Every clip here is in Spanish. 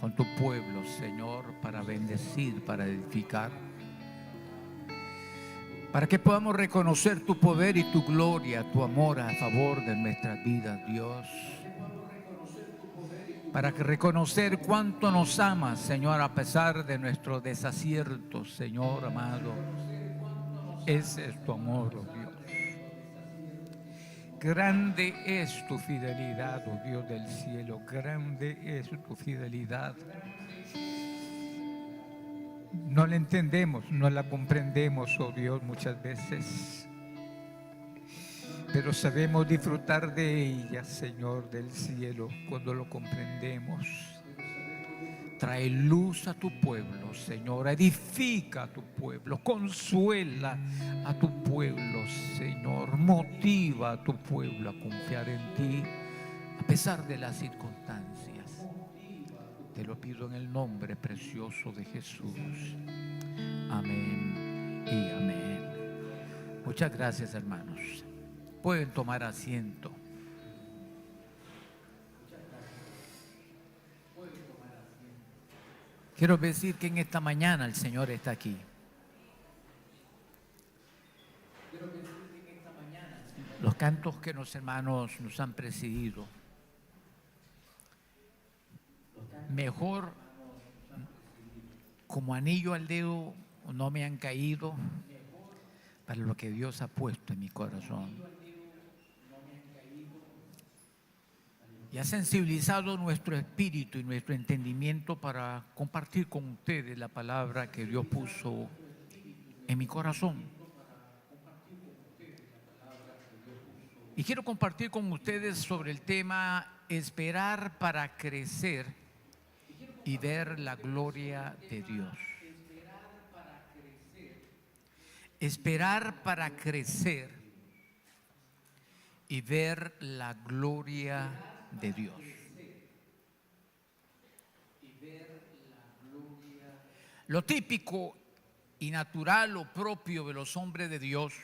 con tu pueblo, Señor, para bendecir, para edificar, para que podamos reconocer tu poder y tu gloria, tu amor a favor de nuestras vidas, Dios. Para que reconocer cuánto nos amas, Señor, a pesar de nuestros desaciertos, Señor amado. Ese es tu amor, oh Dios. Grande es tu fidelidad, oh Dios del cielo. Grande es tu fidelidad. No la entendemos, no la comprendemos, oh Dios, muchas veces. Pero sabemos disfrutar de ella, Señor del cielo, cuando lo comprendemos. Trae luz a tu pueblo, Señor. Edifica a tu pueblo. Consuela a tu pueblo, Señor. Motiva a tu pueblo a confiar en ti, a pesar de las circunstancias. Te lo pido en el nombre precioso de Jesús. Amén y amén. Muchas gracias, hermanos. Pueden tomar asiento. Quiero decir que en esta mañana el Señor está aquí. Los cantos que los hermanos nos han precedido, mejor como anillo al dedo no me han caído para lo que Dios ha puesto en mi corazón. Y ha sensibilizado nuestro espíritu y nuestro entendimiento para compartir con ustedes la palabra que Dios puso en mi corazón. Y quiero compartir con ustedes sobre el tema esperar para crecer y ver la gloria de Dios. Esperar para crecer y ver la gloria de Dios. Lo típico y natural o propio de los hombres de Dios.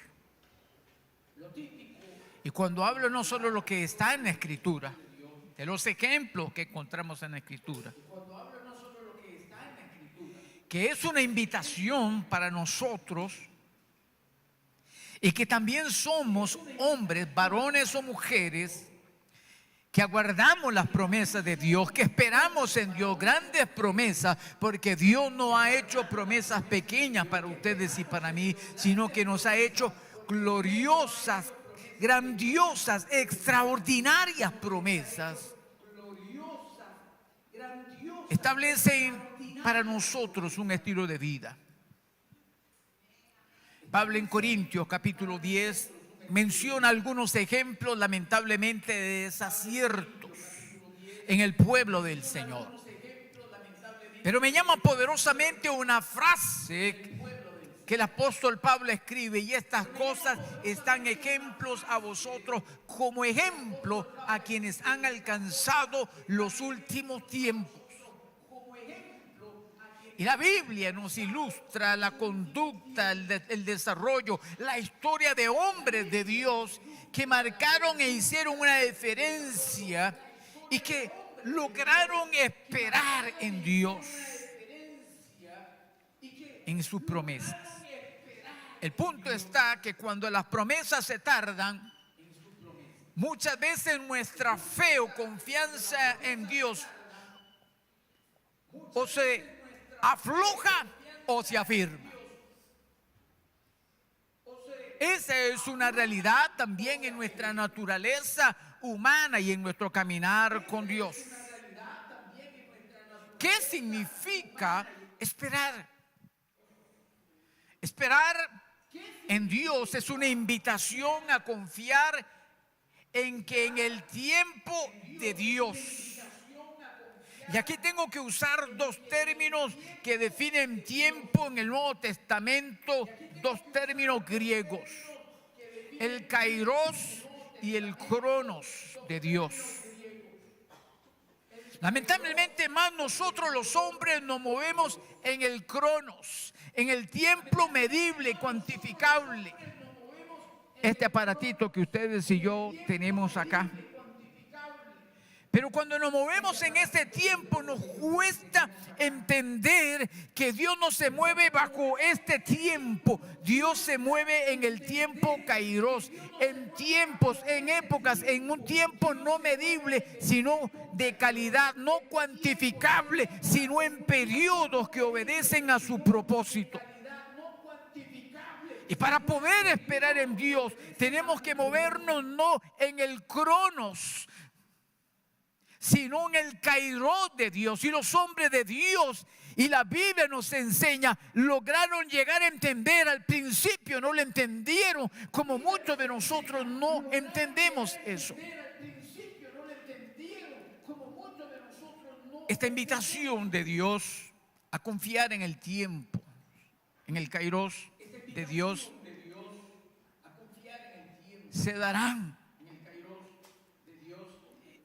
Y cuando hablo no solo lo que está en la Escritura, de los ejemplos que encontramos en la Escritura, que es una invitación para nosotros y que también somos hombres, varones o mujeres, que aguardamos las promesas de Dios, que esperamos en Dios grandes promesas, porque Dios no ha hecho promesas pequeñas para ustedes y para mí, sino que nos ha hecho gloriosas, grandiosas, extraordinarias promesas. Establecen para nosotros un estilo de vida. Pablo en Corintios capítulo 10 menciona algunos ejemplos lamentablemente de desaciertos en el pueblo del Señor. Pero me llama poderosamente una frase que el apóstol Pablo escribe: y estas cosas están ejemplos a vosotros como ejemplo a quienes han alcanzado los últimos tiempos. Y la Biblia nos ilustra la conducta, el desarrollo, la historia de hombres de Dios que marcaron e hicieron una diferencia y que lograron esperar en Dios, en sus promesas. El punto está que cuando las promesas se tardan, muchas veces nuestra fe o confianza en Dios o se afloja o se afirma. Esa es una realidad también en nuestra naturaleza humana y en nuestro caminar con Dios. ¿Qué significa esperar? Esperar en Dios es una invitación a confiar en que en el tiempo de Dios. Y aquí tengo que usar dos términos que definen tiempo en el Nuevo Testamento, dos términos griegos: el kairos y el cronos de Dios. Lamentablemente más nosotros los hombres nos movemos en el cronos, en el tiempo medible, cuantificable. Este aparatito que ustedes y yo tenemos acá. Pero cuando nos movemos en este tiempo nos cuesta entender que Dios no se mueve bajo este tiempo. Dios se mueve en el tiempo Kairos, en tiempos, en épocas, en un tiempo no medible, sino de calidad, no cuantificable, sino en periodos que obedecen a su propósito. Y para poder esperar en Dios tenemos que movernos no en el cronos, sino en el Kairos de Dios. Y los hombres de Dios, y la Biblia nos enseña, lograron llegar a entender. Al principio no lo entendieron, como muchos de nosotros no entendemos eso. Esta invitación de Dios a confiar en el tiempo, en el Kairos de Dios, se darán.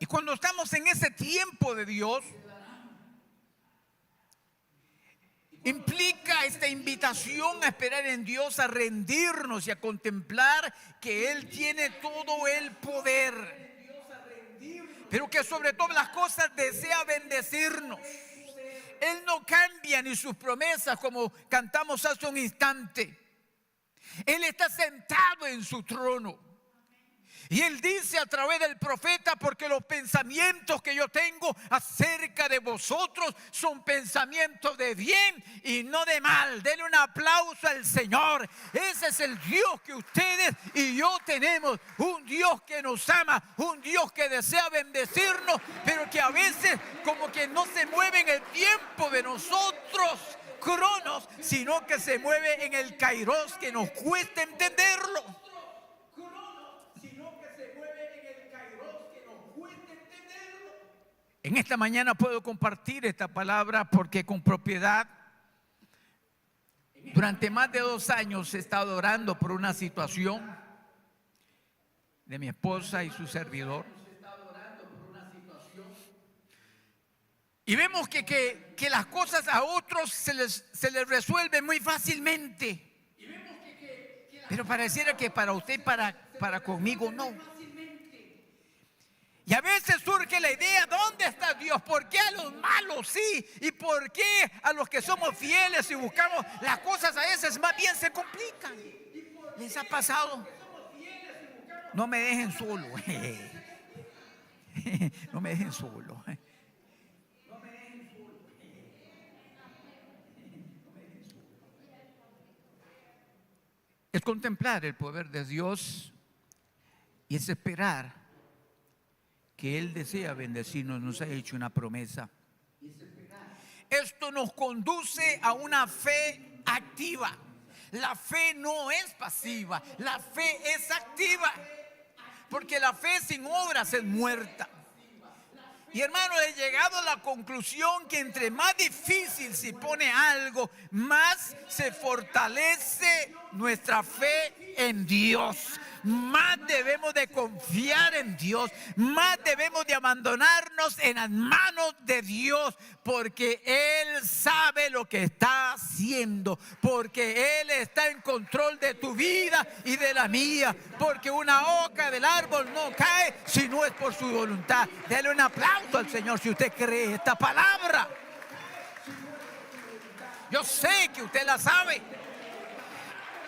Y cuando estamos en ese tiempo de Dios, implica esta invitación a esperar en Dios, a rendirnos y a contemplar que Él tiene todo el poder, pero que sobre todas las cosas desea bendecirnos. Él no cambia ni sus promesas, como cantamos hace un instante. Él está sentado en su trono. Y Él dice a través del profeta: porque los pensamientos que yo tengo acerca de vosotros son pensamientos de bien y no de mal. Denle un aplauso al Señor. Ese es el Dios que ustedes y yo tenemos. Un Dios que nos ama, un Dios que desea bendecirnos, pero que a veces como que no se mueve en el tiempo de nosotros, cronos, sino que se mueve en el Kairos, que nos cuesta entenderlo. En esta mañana puedo compartir esta palabra porque con propiedad durante más de 2 años he estado orando por una situación de mi esposa y su servidor. Y vemos que las cosas a otros se les resuelven muy fácilmente. Pero pareciera que para usted, para conmigo no. Y a veces surge la idea: ¿dónde está Dios? ¿Por qué a los malos sí? ¿Y por qué a los que somos fieles y buscamos las cosas a veces más bien se complican? ¿Les ha pasado? No me dejen solo. No me dejen solo. Es contemplar el poder de Dios y es esperar que Él desea bendecirnos, nos ha hecho una promesa. Esto nos conduce a una fe activa. La fe no es pasiva, la fe es activa, porque la fe sin obras es muerta. Y hermano, he llegado a la conclusión que entre más difícil se pone algo, más se fortalece nuestra fe en Dios. Más debemos de confiar en Dios, más debemos de abandonarnos en las manos de Dios, porque Él sabe lo que está haciendo, porque Él está en control de tu vida y de la mía, porque una hoja del árbol no cae si no es por su voluntad. Dele un aplauso al Señor si usted cree esta palabra. Yo sé que usted la sabe.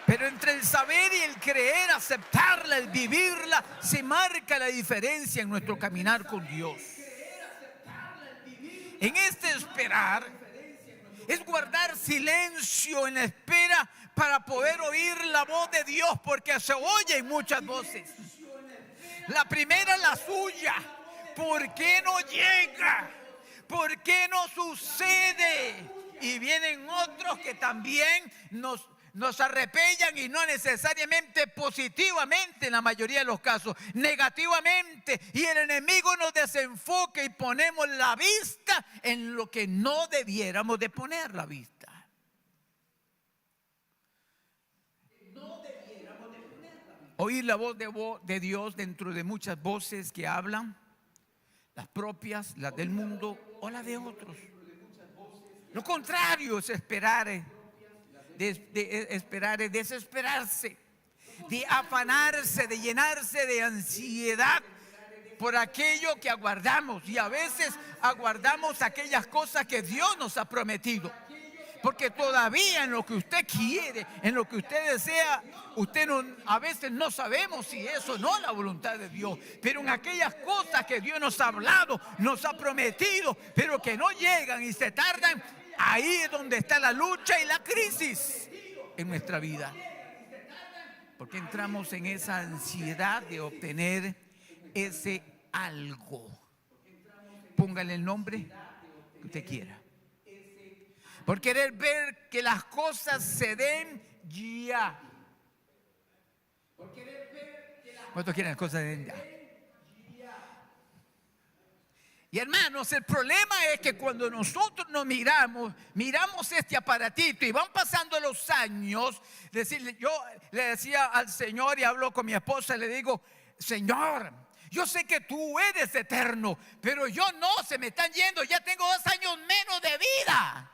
Pero entre el saber y el creer, aceptarla, el vivirla, se marca la diferencia en nuestro caminar con Dios. En este esperar es guardar silencio en la espera para poder oír la voz de Dios, porque se oyen muchas voces. La primera es la suya. ¿Por qué no llega? ¿Por qué no sucede? Y vienen otros que también nos arrepellan, y no necesariamente positivamente, en la mayoría de los casos, negativamente. Y el enemigo nos desenfoca y ponemos la vista en lo que no debiéramos de poner la vista. Oír la voz de Dios dentro de muchas voces que hablan, las propias, las del mundo o las de otros. Lo contrario es esperar. Esperar es desesperarse, de afanarse, de llenarse de ansiedad por aquello que aguardamos. Y a veces aguardamos aquellas cosas que Dios nos ha prometido. Porque todavía en lo que usted quiere, en lo que usted desea, a veces no sabemos si eso no es la voluntad de Dios. Pero en aquellas cosas que Dios nos ha hablado, nos ha prometido, pero que no llegan y se tardan, ahí es donde está la lucha y la crisis en nuestra vida. Porque entramos en esa ansiedad de obtener ese algo. Póngale el nombre que usted quiera. Por querer ver que las cosas se den ya. ¿Cuántos quieren las cosas se den ya? Y hermanos, el problema es que cuando nosotros nos miramos este aparatito y van pasando los años, yo le decía al Señor y hablo con mi esposa, le digo, Señor, yo sé que tú eres eterno, pero yo no, se me están yendo, ya tengo 2 años menos de vida.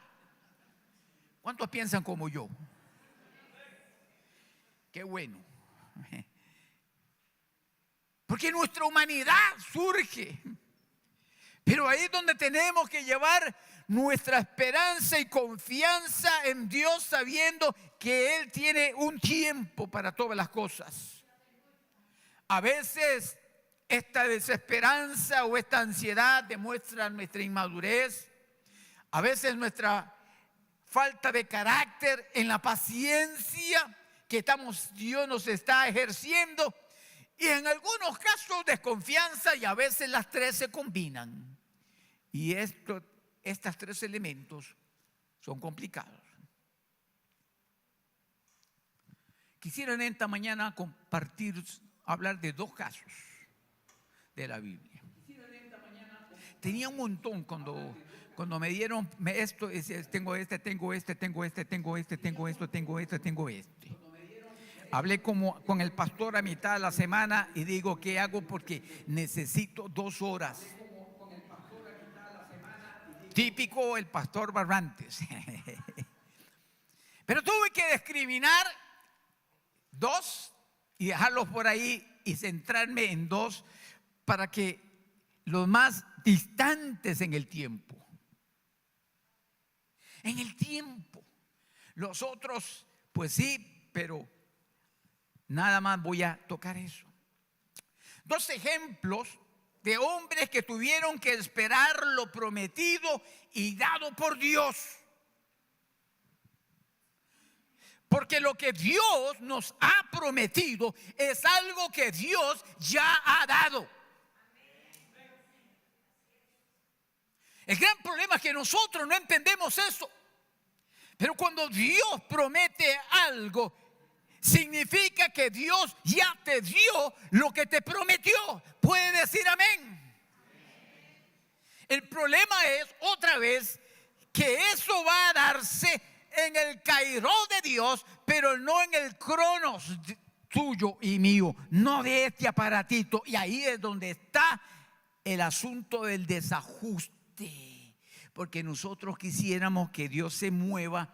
¿Cuántos piensan como yo? Qué bueno. Porque nuestra humanidad surge. Pero ahí es donde tenemos que llevar nuestra esperanza y confianza en Dios, sabiendo que Él tiene un tiempo para todas las cosas. A veces esta desesperanza o esta ansiedad demuestra nuestra inmadurez. A veces nuestra falta de carácter en la paciencia que Dios nos está ejerciendo. Y en algunos casos desconfianza, y a veces las tres se combinan. Y estos 3 elementos son complicados. Quisiera en esta mañana hablar de 2 casos de la Biblia. Tenía un montón cuando me dieron esto, tengo este. Hablé con el pastor a mitad de la semana y digo, ¿qué hago? Porque necesito 2 horas. Típico el pastor Barrantes. Pero tuve que discriminar 2 y dejarlos por ahí y centrarme en 2 para que los más distantes en el tiempo. En el tiempo. Los otros, pues sí, pero nada más voy a tocar eso. 2 ejemplos de hombres que tuvieron que esperar lo prometido y dado por Dios. Porque lo que Dios nos ha prometido es algo que Dios ya ha dado. El gran problema es que nosotros no entendemos eso. Pero cuando Dios promete algo, significa que Dios ya te dio lo que te prometió. ¿Puede decir amén? El problema es, otra vez, que eso va a darse en el kairos de Dios, pero no en el cronos tuyo y mío, no de este aparatito. Y ahí es donde está el asunto del desajuste, porque nosotros quisiéramos que Dios se mueva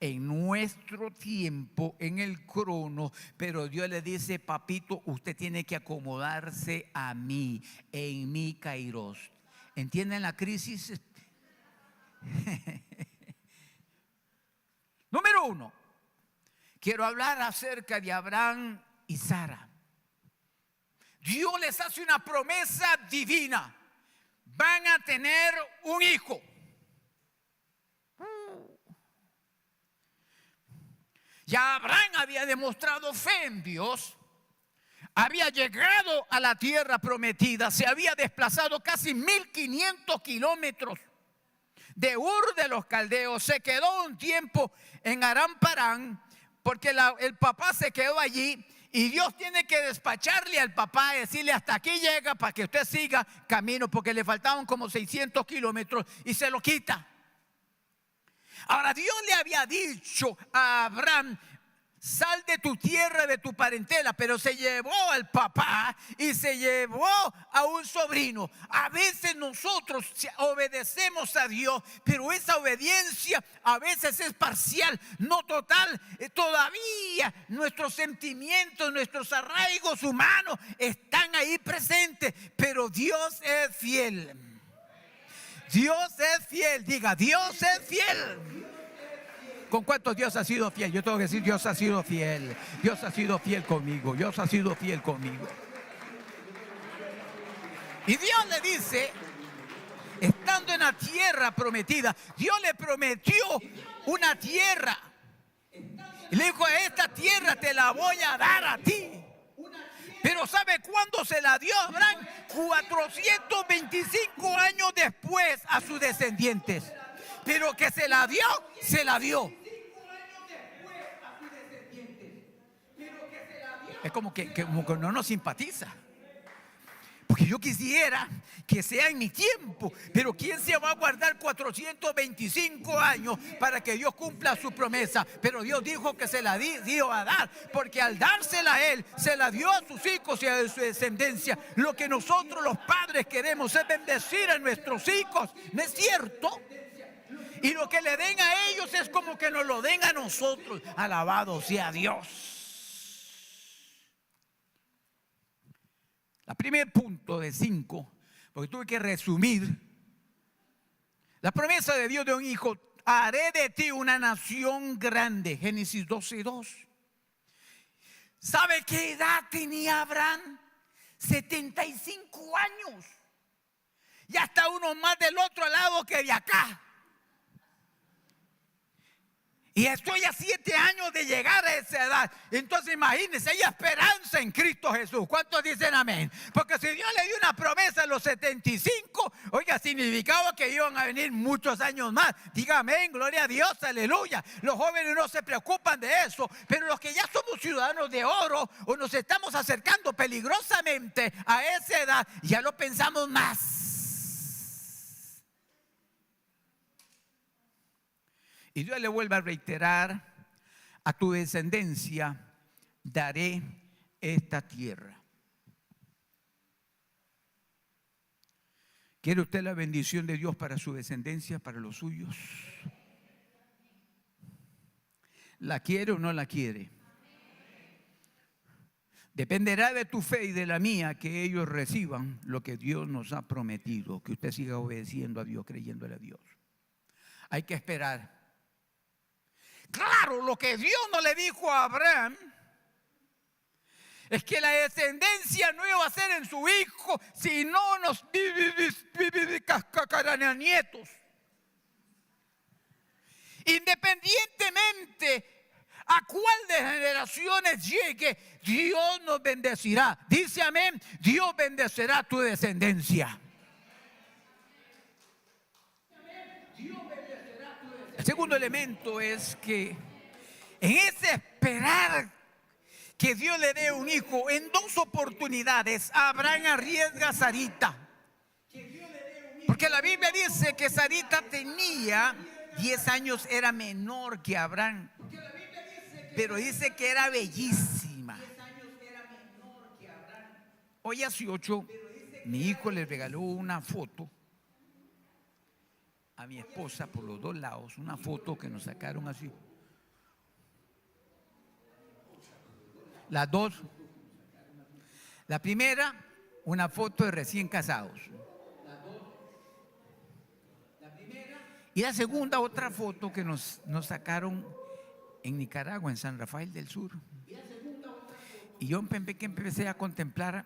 en nuestro tiempo, en el crono, pero Dios le dice, papito, usted tiene que acomodarse a mí, en mi kairos. ¿Entienden la crisis? Número 1, quiero hablar acerca de Abraham y Sara. Dios les hace una promesa divina. Van a tener un hijo. Ya Abraham había demostrado fe en Dios, había llegado a la tierra prometida, se había desplazado casi 1500 kilómetros de Ur de los Caldeos, se quedó un tiempo en Aram Parán, porque el papá se quedó allí y Dios tiene que despacharle al papá, decirle hasta aquí llega para que usted siga camino, porque le faltaban como 600 kilómetros y se lo quita. Ahora Dios le había dicho a Abraham, sal de tu tierra, de tu parentela, pero se llevó al papá y se llevó a un sobrino. A veces nosotros obedecemos a Dios, pero esa obediencia a veces es parcial, no total. Todavía nuestros sentimientos, nuestros arraigos humanos están ahí presentes, pero Dios es fiel. Dios es fiel, diga, Dios es fiel. ¿Con cuántos Dios ha sido fiel? Yo tengo que decir, Dios ha sido fiel. Dios ha sido fiel conmigo. Dios ha sido fiel conmigo. Y Dios le dice, estando en la tierra prometida, Dios le prometió una tierra. Y le dijo, esta tierra te la voy a dar a ti. Pero ¿sabe cuándo se la dio a Abraham? 425 años después a sus descendientes. Pero que se la dio, se la dio. Es como que no nos simpatiza. Porque yo quisiera que sea en mi tiempo. Pero ¿quién se va a guardar 425 años para que Dios cumpla su promesa? Pero Dios dijo que se la dio a dar. Porque al dársela a Él, se la dio a sus hijos y a su descendencia. Lo que nosotros los padres queremos es bendecir a nuestros hijos. ¿No es cierto? Y lo que le den a ellos es como que nos lo den a nosotros. Alabado sea Dios. El primer punto de 5, porque tuve que resumir. La promesa de Dios de un hijo: haré de ti una nación grande. Génesis 12:2. ¿Sabe qué edad tenía Abraham? 75 años. Ya está uno más del otro lado que de acá. Y estoy a 7 años de llegar a esa edad. Entonces imagínense, hay esperanza en Cristo Jesús. ¿Cuántos dicen amén? Porque si Dios le dio una promesa a los 75, oiga, significaba que iban a venir muchos años más. Diga amén, gloria a Dios, aleluya. Los jóvenes no se preocupan de eso, pero los que ya somos ciudadanos de oro o nos estamos acercando peligrosamente a esa edad, ya lo pensamos más. Y Dios le vuelve a reiterar: a tu descendencia daré esta tierra. ¿Quiere usted la bendición de Dios para su descendencia, para los suyos? ¿La quiere o no la quiere? Dependerá de tu fe y de la mía que ellos reciban lo que Dios nos ha prometido, que usted siga obedeciendo a Dios, creyéndole a Dios. Hay que esperar. Claro, lo que Dios no le dijo a Abraham es que la descendencia no iba a ser en su hijo, sino nos nietos. Independientemente a cuál de generaciones llegue, Dios nos bendecirá. Dice amén, Dios bendecirá tu descendencia. El segundo elemento es que en ese esperar que Dios le dé un hijo, en 2 oportunidades Abraham arriesga a Sarita. Porque la Biblia dice que Sarita tenía 10 años, era menor que Abraham. Pero dice que era bellísima. Hoy hace 8, mi hijo le regaló una foto a mi esposa por los 2 lados, una foto que nos sacaron así. Las 2. La primera, una foto de recién casados. Y la segunda, otra foto que nos sacaron en Nicaragua, en San Rafael del Sur. Y yo empecé a contemplar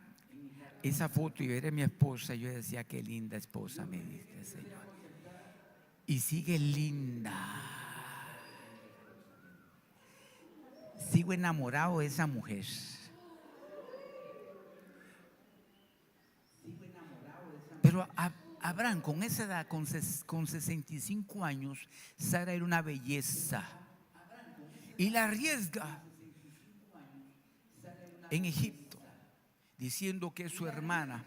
esa foto y ver a mi esposa. Yo decía, qué linda esposa me diste, Señor. Y sigue linda. Sigo enamorado de esa mujer. Pero Abraham, con esa edad, con 65 años, Sara era una belleza. Y la arriesga en Egipto, diciendo que es su hermana.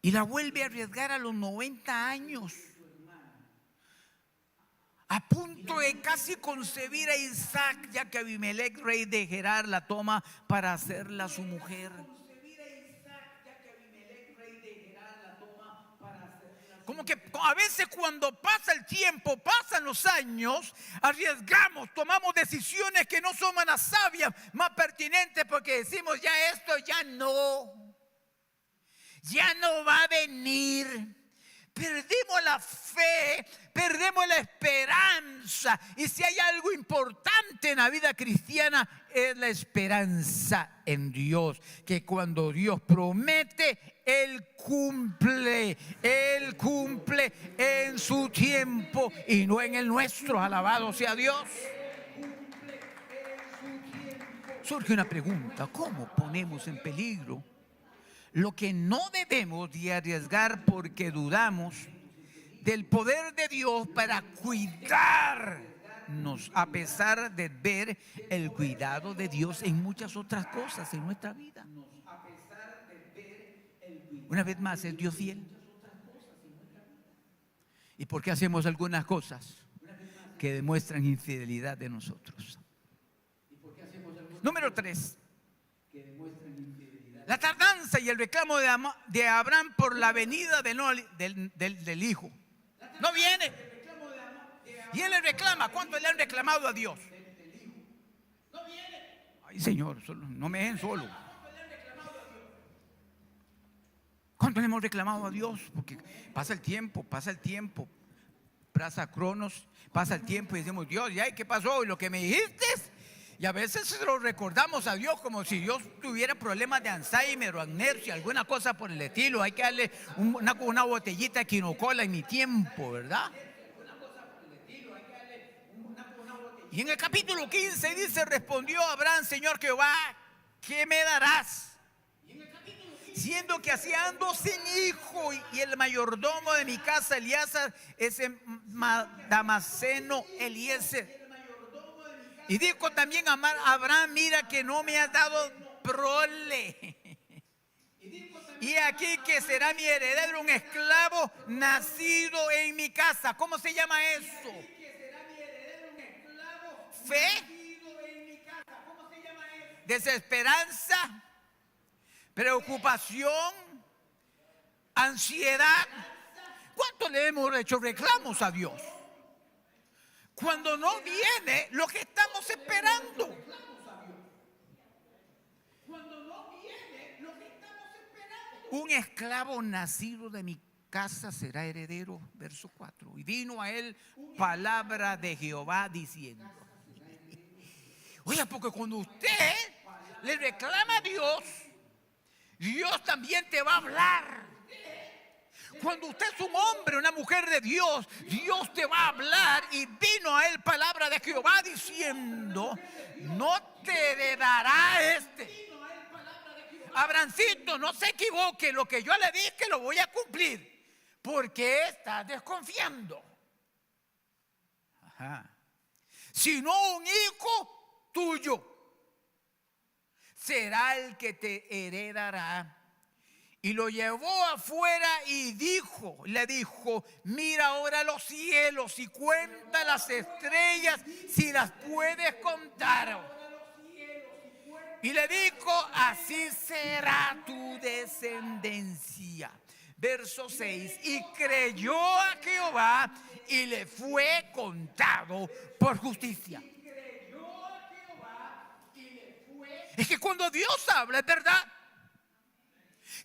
Y la vuelve a arriesgar a los 90 años. a punto de casi concebir a Isaac, ya que Abimelech, rey de Gerar, la toma para hacerla su mujer. Como que a veces cuando pasa el tiempo, pasan los años, arriesgamos, tomamos decisiones que no son más sabias, más pertinentes, porque decimos ya esto ya no va a venir. Perdimos la fe, perdemos la esperanza. Y si hay algo importante en la vida cristiana, es la esperanza en Dios. Que cuando Dios promete, Él cumple en su tiempo y no en el nuestro. Alabado sea Dios. Surge una pregunta: ¿cómo ponemos en peligro lo que no debemos de arriesgar porque dudamos del poder de Dios para cuidarnos, a pesar de ver el cuidado de Dios en muchas otras cosas en nuestra vida? Una vez más, ¿es Dios fiel? ¿Y por qué hacemos algunas cosas que demuestran infidelidad de nosotros? Número 3. La tardanza y el reclamo de Abraham por la venida del hijo. No viene. Y él le reclama. ¿Cuánto le han reclamado a Dios? Ay, Señor, no me dejen solo. ¿Cuánto le hemos reclamado a Dios? Porque pasa el tiempo, pasa Cronos, pasa el tiempo y decimos: Dios, ¿y qué pasó? ¿Y lo que me dijiste? Y a veces se lo recordamos a Dios como si Dios tuviera problemas de Alzheimer o amnesia, alguna cosa por el estilo. Hay que darle una botellita de quinocola en mi tiempo, ¿verdad? Y en el capítulo 15 dice: respondió Abraham: Señor Jehová, ¿qué me darás? Siendo que hacía ando sin hijo, y el mayordomo de mi casa, Eliezer, ese Damaseno Eliezer. Y dijo también Abraham: mira que no me has dado prole. Y aquí que será mi heredero un esclavo nacido en mi casa. ¿Cómo se llama eso? Fe, desesperanza, preocupación, ansiedad. ¿Cuánto le hemos hecho reclamos a Dios cuando no viene lo que estamos esperando? Un esclavo nacido de mi casa será heredero, verso 4. Y vino a él palabra de Jehová diciendo. Oiga, porque cuando usted le reclama a Dios, Dios también te va a hablar. Cuando usted es un hombre, una mujer de Dios, Dios te va a hablar. Y vino a él palabra de Jehová diciendo: no te heredará este. Abrancito, no se equivoque, lo que yo le dije lo voy a cumplir. Porque está desconfiando. Sino un hijo tuyo será el que te heredará. Y lo llevó afuera y le dijo: mira ahora los cielos y cuenta las estrellas si las puedes contar. Y le dijo: así será tu descendencia. Verso 6. Y creyó a Jehová y le fue contado por justicia. Es que cuando Dios habla es verdad.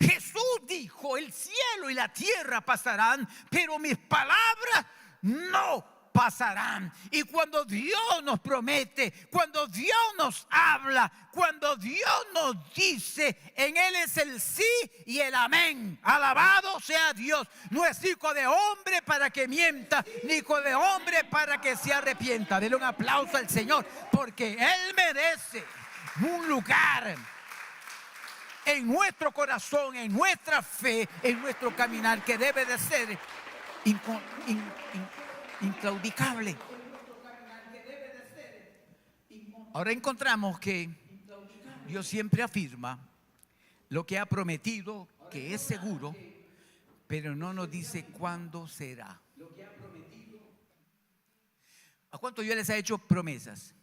Jesús dijo: el cielo y la tierra pasarán, pero mis palabras no pasarán. Y cuando Dios nos promete, cuando Dios nos habla, cuando Dios nos dice, en Él es el sí y el amén. Alabado sea Dios. No es hijo de hombre para que mienta, ni hijo de hombre para que se arrepienta. Denle un aplauso al Señor, porque Él merece un lugar en nuestro corazón, en nuestra fe, en nuestro caminar, que debe de ser inclaudicable. Ahora encontramos que Dios siempre afirma lo que ha prometido, que es seguro, pero no nos dice cuándo será. ¿A cuántos Dios les ha hecho promesas?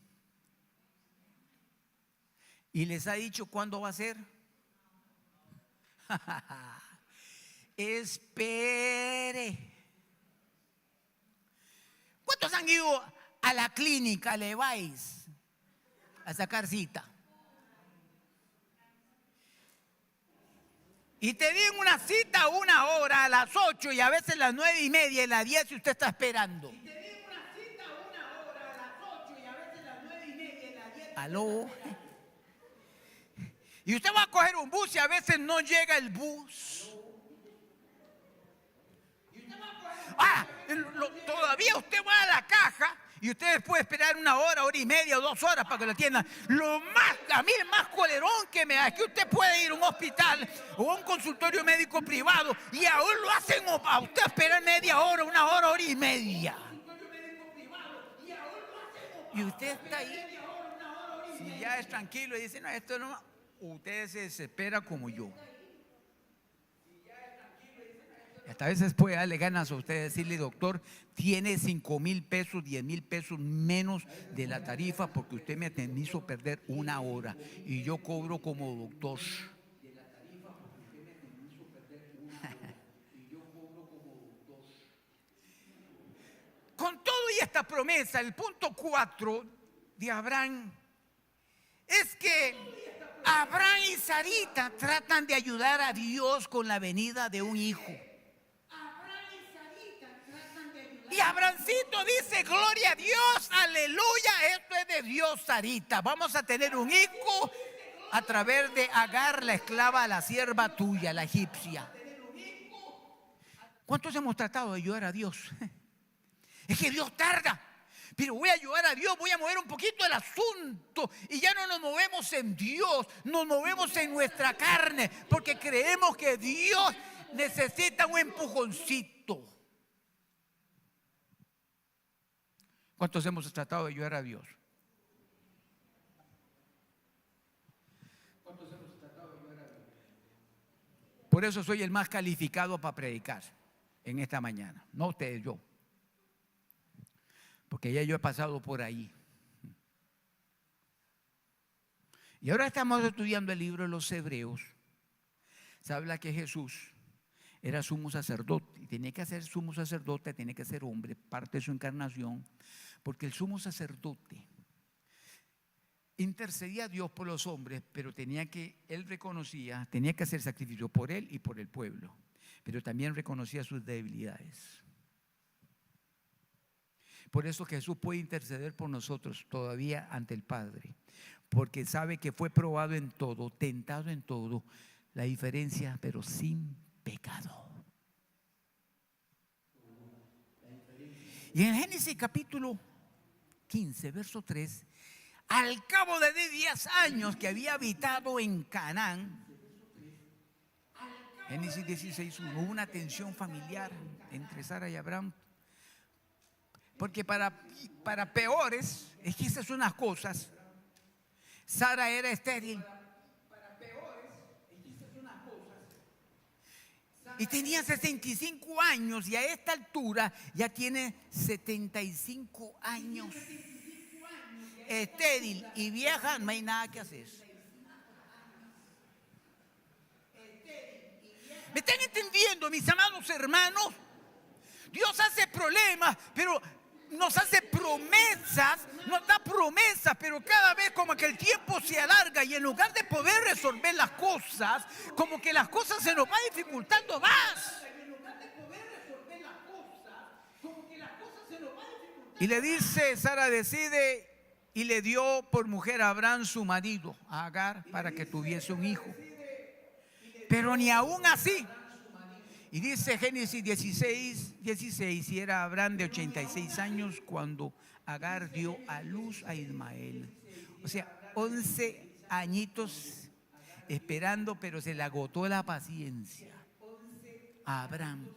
¿Y les ha dicho cuándo va a ser? Espere. ¿Cuántos han ido a la clínica, le vais a sacar cita? Y te den una cita a 1 hora, a las 8 y a veces las 9:30 y las 10 y usted está esperando. Y te den una cita a 1 hora, a las 8 y a veces las 9:30 y las 10. ¿Aló? Y usted va a coger un bus y a veces no llega el bus. Todavía usted va a la caja y usted puede esperar 1 hora, 1:30 o 2 horas para que lo atiendan. A mí el más colerón que me da es que usted puede ir a un hospital o a un consultorio médico privado y aún lo hacen a usted esperar media hora, 1 hora, 1:30. Y usted está ahí. Si ya es tranquilo y dice, no, esto no, usted se desespera como yo. Hasta a veces puede darle ganas a usted decirle, doctor, tiene 5,000 pesos, 10,000 pesos menos de la tarifa porque usted me hizo perder 1 hora y yo cobro como doctor. Con todo y esta promesa, el punto 4 de Abraham es que Abraham y Sarita tratan de ayudar a Dios con la venida de un hijo. Y Abrancito dice, gloria a Dios, aleluya, esto es de Dios, Sarita. Vamos a tener un hijo a través de Agar, la esclava, la sierva tuya, la egipcia. ¿Cuántos hemos tratado de ayudar a Dios? Es que Dios tarda, pero voy a ayudar a Dios, voy a mover un poquito el asunto. Y ya no nos movemos en Dios, nos movemos en nuestra carne, porque creemos que Dios necesita un empujoncito. ¿Cuántos hemos tratado de ayudar a Dios? Por eso soy el más calificado para predicar en esta mañana. No ustedes, yo. Porque ya yo he pasado por ahí. Y ahora estamos estudiando el libro de los Hebreos. Se habla que Jesús era sumo sacerdote y tenía que ser sumo sacerdote, tenía que ser hombre, parte de su encarnación, porque el sumo sacerdote intercedía a Dios por los hombres, pero él reconocía, tenía que hacer sacrificio por él y por el pueblo, pero también reconocía sus debilidades. Por eso Jesús puede interceder por nosotros todavía ante el Padre, porque sabe que fue probado en todo, tentado en todo, la diferencia, pero sin pecado. Y en Génesis capítulo 15, verso 3, al cabo de 10 años que había habitado en Canaán, Génesis 16, hubo una tensión familiar entre Sara y Abraham. Porque para peores, es que esas son las cosas. Sara era estéril. Y tenía 65 años y a esta altura ya tiene 75 años. Estéril y vieja, no hay nada que hacer. ¿Me están entendiendo, mis amados hermanos? Dios hace problemas, pero nos hace promesas, nos da promesas, pero cada vez como que el tiempo se alarga y en lugar de poder resolver las cosas, como que las cosas se nos van dificultando más. Y le dice, Sara decide y le dio por mujer a Abraham su marido, a Agar, para que tuviese un hijo. Pero ni aún así. Y dice Génesis 16, y era Abraham de 86 años cuando Agar dio a luz a Ismael. O sea, 11 añitos esperando, pero se le agotó la paciencia a Abraham.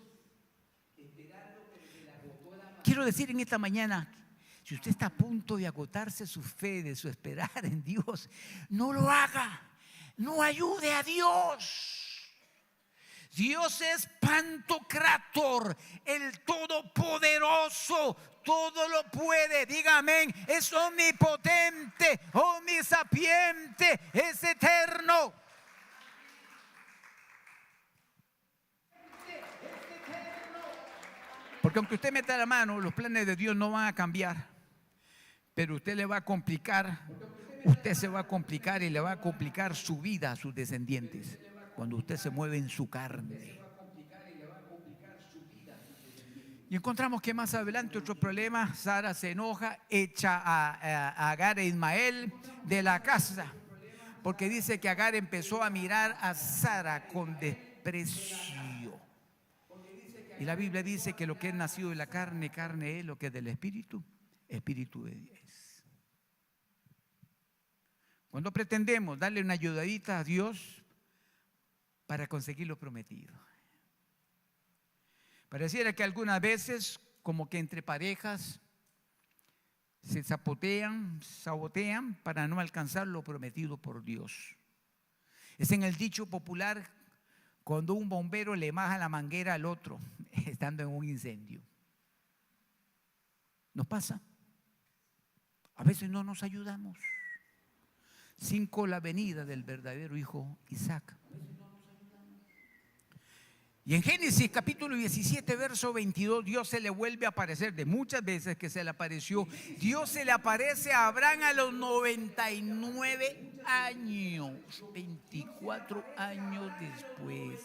Quiero decir en esta mañana, si usted está a punto de agotarse su fe, de su esperar en Dios, no lo haga, no ayude a Dios. Dios es Pantocrator, el Todopoderoso. todo lo puede. Diga amén. Es omnipotente, omnisapiente, es eterno. Porque aunque usted meta la mano, los planes de Dios no van a cambiar. Pero usted le va a complicar, usted se va a complicar y le va a complicar su vida a sus descendientes. Cuando usted se mueve en su carne. Y encontramos que más adelante otro problema, Sara se enoja, echa a Agar e Ismael de la casa. Porque dice que Agar empezó a mirar a Sara con desprecio. Y la Biblia dice que lo que es nacido de la carne, carne es; lo que es del espíritu, espíritu es. Cuando pretendemos darle una ayudadita a Dios para conseguir lo prometido, pareciera que algunas veces, como que entre parejas, se sabotean para no alcanzar lo prometido por Dios. Es en el dicho popular, cuando un bombero le maja la manguera al otro, estando en un incendio. ¿Nos pasa? A veces no nos ayudamos. Sin la venida del verdadero hijo Isaac. Y en Génesis capítulo 17, verso 22, Dios se le vuelve a aparecer. De muchas veces que se le apareció, Dios se le aparece a Abraham a los 99 años, 24 años después.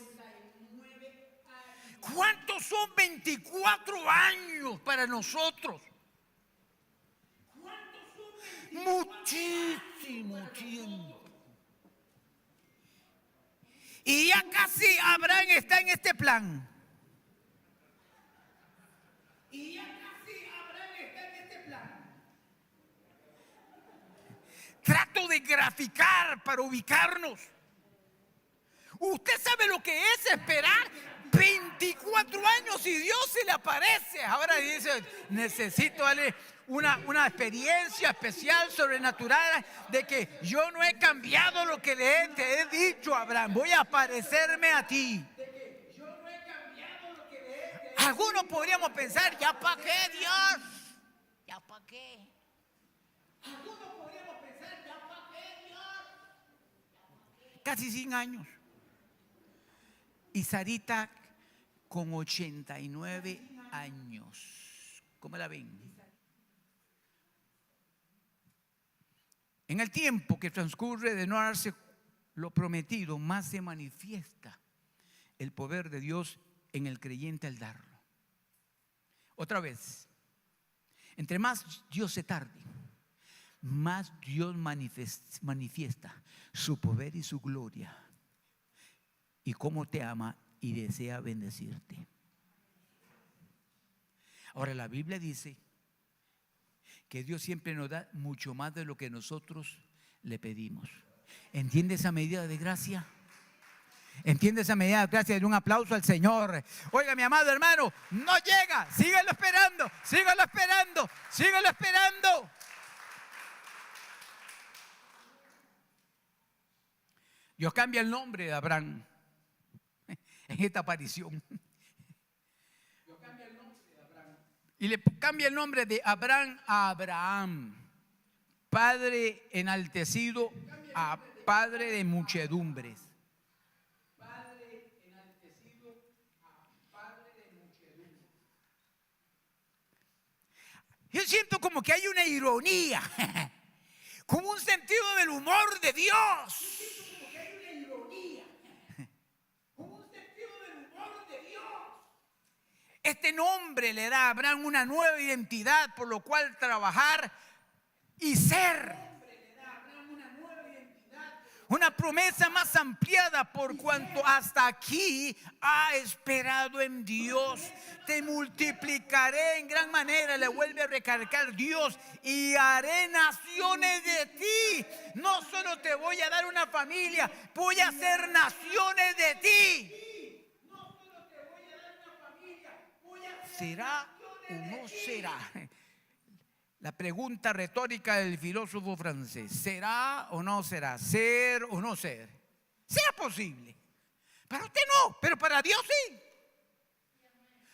¿Cuántos son 24 años para nosotros? Muchísimo tiempo. Y ya casi Abraham está en este plan. Trato de graficar para ubicarnos. Usted sabe lo que es esperar 24 años y Dios se le aparece. Ahora dice, necesito darle una experiencia especial, sobrenatural, de que yo no he cambiado lo que te he dicho, Abraham. Voy a aparecerme a ti. Algunos podríamos pensar, ¿ya para qué, Dios? ¿Ya para qué? Algunos podríamos pensar, ¿ya para qué, Dios? Casi 100 años. Y Sarita con 89 años. ¿Cómo la ven? En el tiempo que transcurre de no darse lo prometido, más se manifiesta el poder de Dios en el creyente al darlo. Otra vez, entre más Dios se tarde, más Dios manifiesta su poder y su gloria, y cómo te ama y desea bendecirte. Ahora, la Biblia dice que Dios siempre nos da mucho más de lo que nosotros le pedimos. ¿Entiende esa medida de gracia? ¿Entiende esa medida de gracia? De un aplauso al Señor. Oiga, mi amado hermano, no llega, síguelo esperando, síguelo esperando, síguelo esperando. Dios cambia el nombre de Abraham en esta aparición. Y le cambia el nombre de Abraham a Abraham, padre enaltecido a padre de muchedumbres. Padre enaltecido a padre de muchedumbres. Yo siento como que hay una ironía, como un sentido del humor de Dios. Este nombre le da a Abraham una nueva identidad por lo cual trabajar y ser. Una promesa más ampliada por cuanto hasta aquí ha esperado en Dios. Te multiplicaré en gran manera, le vuelve a recargar Dios, y haré naciones de ti. No solo te voy a dar una familia, voy a hacer naciones de ti. ¿Será o no será? La pregunta retórica del filósofo francés: ¿será o no será? ¿Ser o no ser? ¿Será posible? Para usted no, pero para Dios sí.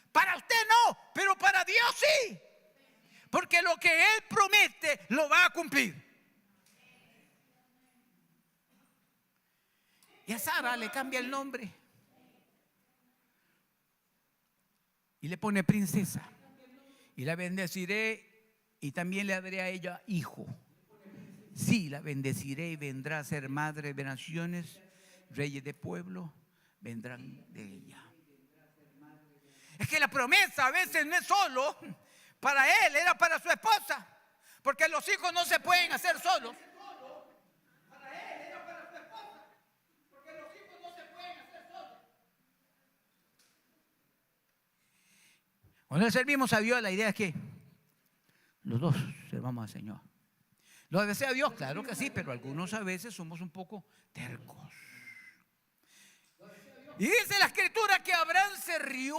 Para usted no, pero para Dios sí. porque lo que Él promete lo va a cumplir. Y a Sara le cambia el nombre y le pone princesa. Y la bendeciré y también le daré a ella hijo. Sí, la bendeciré y vendrá a ser madre de naciones, reyes de pueblo vendrán de ella. Es que la promesa a veces no es solo para él, era para su esposa, porque los hijos no se pueden hacer solos. Cuando servimos a Dios, la idea es que los dos servamos al Señor. ¿Lo desea Dios? Claro que sí, pero algunos a veces somos un poco tercos. Y dice la Escritura que Abraham se rió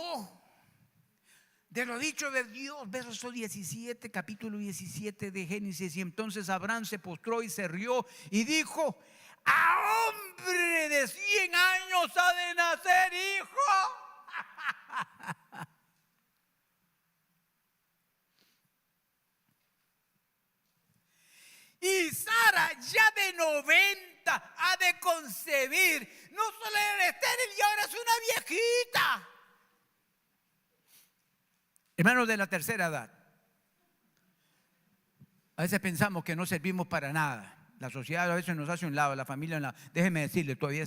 de lo dicho de Dios, verso 17, capítulo 17 de Génesis. Y entonces Abraham se postró y se rió y dijo: a hombre de 100 años ha de nacer hijo. Y Sara, ya de 90, ha de concebir. No solo era estéril, y ahora es una viejita. Hermanos de la tercera edad, a veces pensamos que no servimos para nada. La sociedad a veces nos hace un lado, la familia un lado. Déjeme decirle, todavía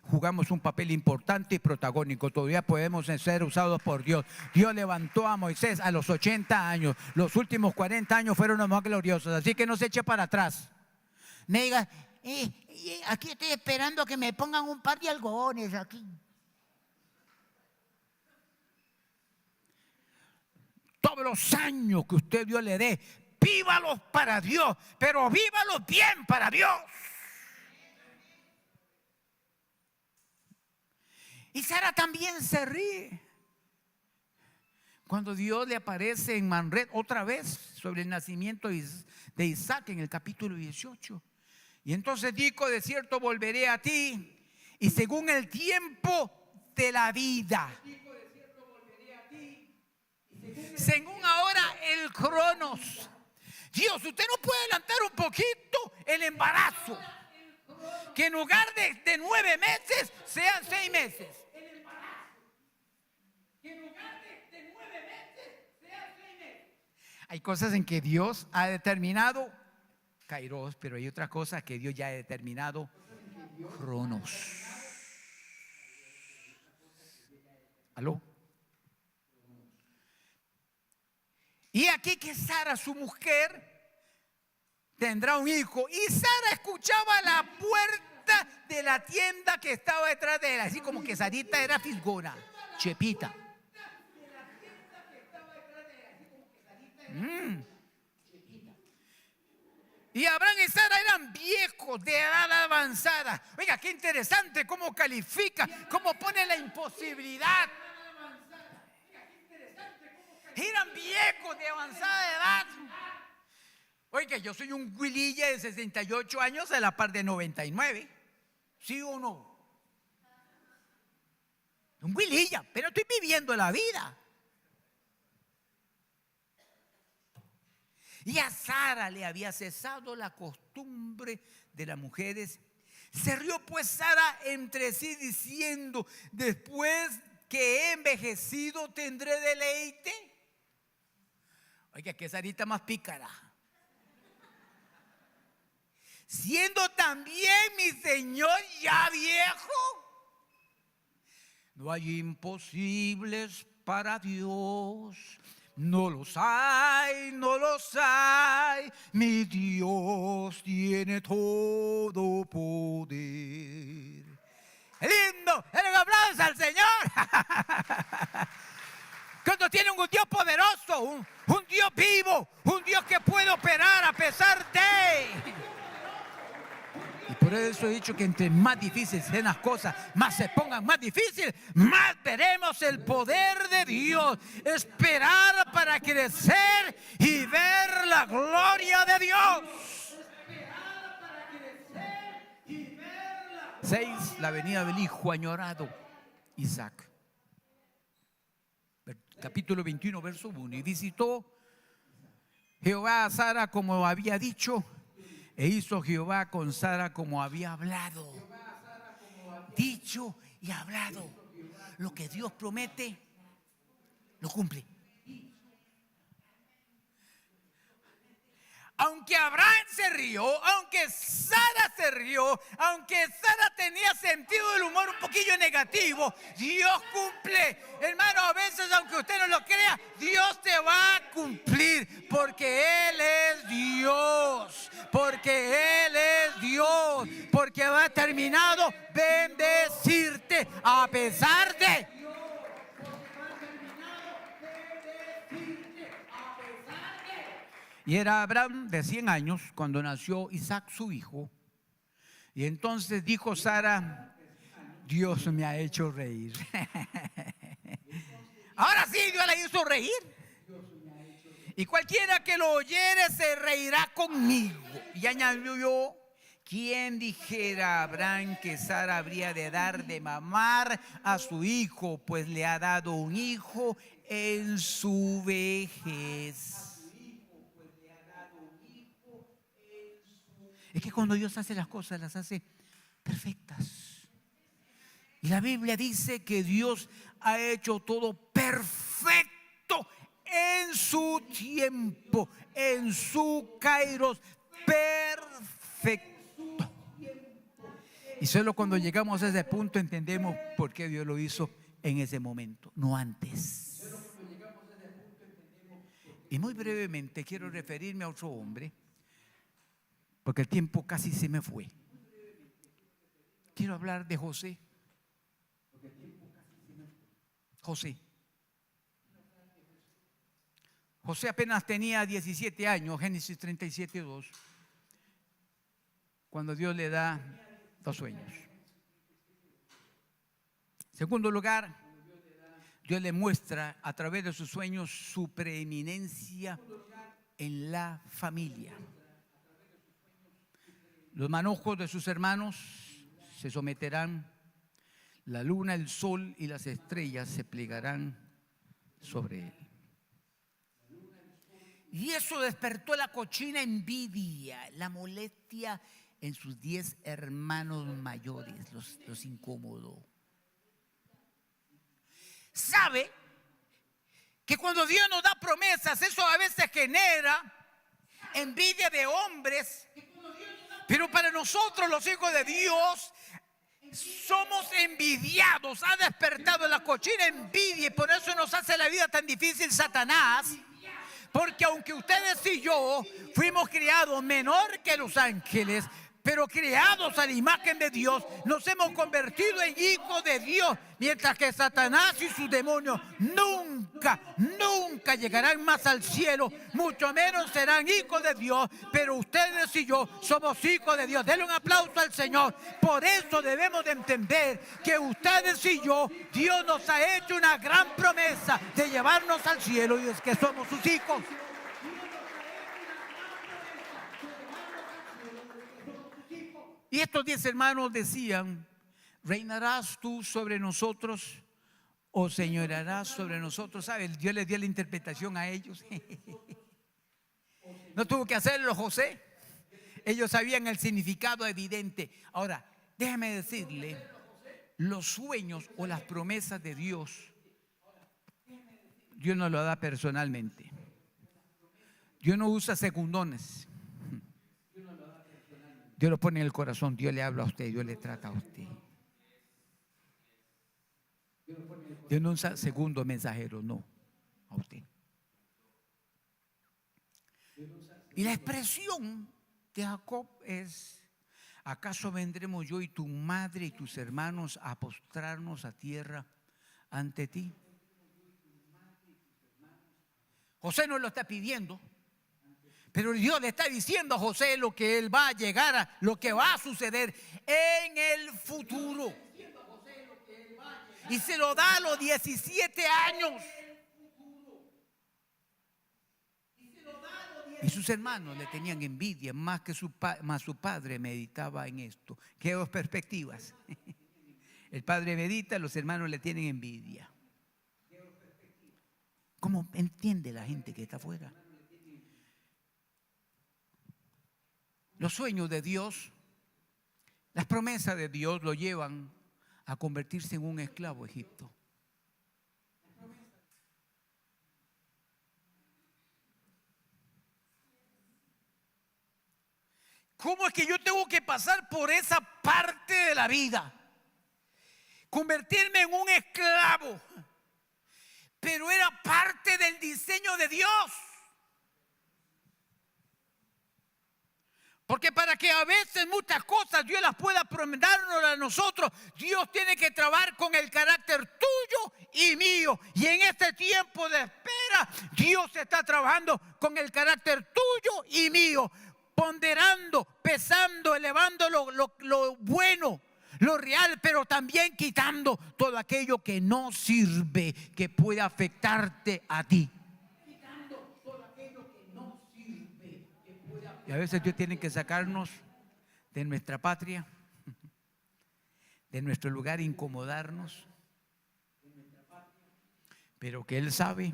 jugamos un papel importante y protagónico. Todavía podemos ser usados por Dios. Dios levantó a Moisés a los 80 años. Los últimos 40 años fueron los más gloriosos. Así que no se eche para atrás. Me diga, aquí estoy esperando que me pongan un par de algodones aquí. Todos los años que usted Dios le dé, vívalos para Dios, pero vívalos bien para Dios. Y Sara también se ríe cuando Dios le aparece en Manred otra vez sobre el nacimiento de Isaac en el capítulo 18. Y entonces dijo: de cierto volveré a ti, y según el tiempo de la vida, según ahora el cronos. Dios, usted no puede adelantar un poquito el embarazo, que en lugar de 9 meses sean 6 meses. Hay cosas en que Dios ha determinado kairos, pero hay otras cosas que Dios ya ha determinado cronos. ¿Aló? Y aquí que Sara, su mujer, tendrá un hijo. Y Sara escuchaba la puerta de la tienda que estaba detrás de él. Así como que Sarita era fisgona, chepita. Y Abraham y Sara eran viejos de edad avanzada. Oiga, qué interesante cómo califica, cómo pone la imposibilidad. Eran viejos de avanzada edad. Oiga, yo soy un huililla de 68 años a la par de 99. ¿Sí o no? Un huililla, pero estoy viviendo la vida. Y a Sara le había cesado la costumbre de las mujeres. Se rió pues Sara entre sí diciendo: después que he envejecido tendré deleite. Oiga, que Sarita más pícara. Siendo también mi Señor ya viejo. No hay imposibles para Dios. No los hay, no los hay. Mi Dios tiene todo poder. Lindo, el aplauso al Señor. Cuando tienen un Dios poderoso, un Dios vivo, un Dios que puede operar a pesar de. Y por eso he dicho que entre más difíciles sean las cosas, más se pongan más difíciles, más veremos el poder de Dios. Esperar para crecer y ver la gloria de Dios. 6. La venida del hijo añorado, Isaac. Capítulo 21, verso 1. Y visitó Jehová a Sara como había dicho, e hizo Jehová con Sara como había hablado. Dicho y hablado. Lo que Dios promete, lo cumple. Aunque Abraham se rió, aunque Sara se rió, aunque Sara tenía sentido del humor un poquillo negativo, Dios cumple. Hermano, a veces aunque usted no lo crea, Dios te va a cumplir porque Él es Dios. Porque Él es Dios. Porque va terminado bendecirte a pesar de... Y era Abraham de 100 años cuando nació Isaac su hijo. Y entonces dijo Sara, Dios me ha hecho reír. Ahora sí, Dios la hizo reír. Y cualquiera que lo oyere se reirá conmigo. Y añadió, ¿quién dijera a Abraham que Sara habría de dar de mamar a su hijo? Pues le ha dado un hijo en su vejez. Es que cuando Dios hace las cosas, las hace perfectas. Y la Biblia dice que Dios ha hecho todo perfecto en su tiempo, en su kairos, perfecto. Y solo cuando llegamos a ese punto entendemos por qué Dios lo hizo en ese momento, no antes. Y muy brevemente quiero referirme a otro hombre, porque el tiempo casi se me fue. Quiero hablar de José. José apenas tenía 17 años, Génesis 37:2, cuando Dios le da 2 sueños. En segundo lugar, Dios le muestra a través de sus sueños su preeminencia en la familia. Los manojos de sus hermanos se someterán, la luna, el sol y las estrellas se plegarán sobre él. Y eso despertó la cochina envidia, la molestia en sus 10 hermanos mayores, los incomodó. ¿Sabe que cuando Dios nos da promesas, eso a veces genera envidia de hombres? Pero para nosotros los hijos de Dios somos envidiados. Ha despertado la cochina envidia y por eso nos hace la vida tan difícil Satanás. Porque aunque ustedes y yo fuimos criados menor que los ángeles, pero criados a la imagen de Dios, nos hemos convertido en hijos de Dios, mientras que Satanás y sus demonios nunca llegarán más al cielo, mucho menos serán hijos de Dios. Pero ustedes y yo somos hijos de Dios. Denle un aplauso al Señor. Por eso debemos de entender que ustedes y yo, Dios nos ha hecho una gran promesa de llevarnos al cielo, y es que somos sus hijos. Y estos 10 hermanos decían, ¿reinarás tú sobre nosotros o señorarás sobre nosotros? ¿Sabes? Dios les dio la interpretación a ellos. No tuvo que hacerlo José. Ellos sabían el significado evidente. Ahora, déjame decirle, los sueños o las promesas de Dios, Dios nos lo da personalmente. Dios no usa segundones. Dios lo pone en el corazón, Dios le habla a usted, Dios le trata a usted. Dios no usa segundo mensajero, no, a usted. Y la expresión de Jacob es, ¿acaso vendremos yo y tu madre y tus hermanos a postrarnos a tierra ante ti? José no lo está pidiendo, pero Dios le está diciendo a José lo que él va a llegar a, lo que va a suceder en el futuro. Y se lo da a los 17 años. Y sus hermanos le tenían envidia, más su padre meditaba en esto. ¿Qué dos perspectivas? El padre medita, los hermanos le tienen envidia. ¿Cómo entiende la gente que está afuera? Los sueños de Dios, las promesas de Dios lo llevan a convertirse en un esclavo a Egipto. ¿Cómo es que yo tengo que pasar por esa parte de la vida? Convertirme en un esclavo. Pero era parte del diseño de Dios. Porque para que a veces muchas cosas Dios las pueda darnos a nosotros, Dios tiene que trabajar con el carácter tuyo y mío. Y en este tiempo de espera, Dios está trabajando con el carácter tuyo y mío. Ponderando, pesando, elevando lo bueno, lo real, pero también quitando todo aquello que no sirve, que puede afectarte a ti. Quitando todo aquello que no sirve, que puede afectarte. Y a veces Dios tiene que sacarnos de nuestra patria, de nuestro lugar, incomodarnos, pero que Él sabe,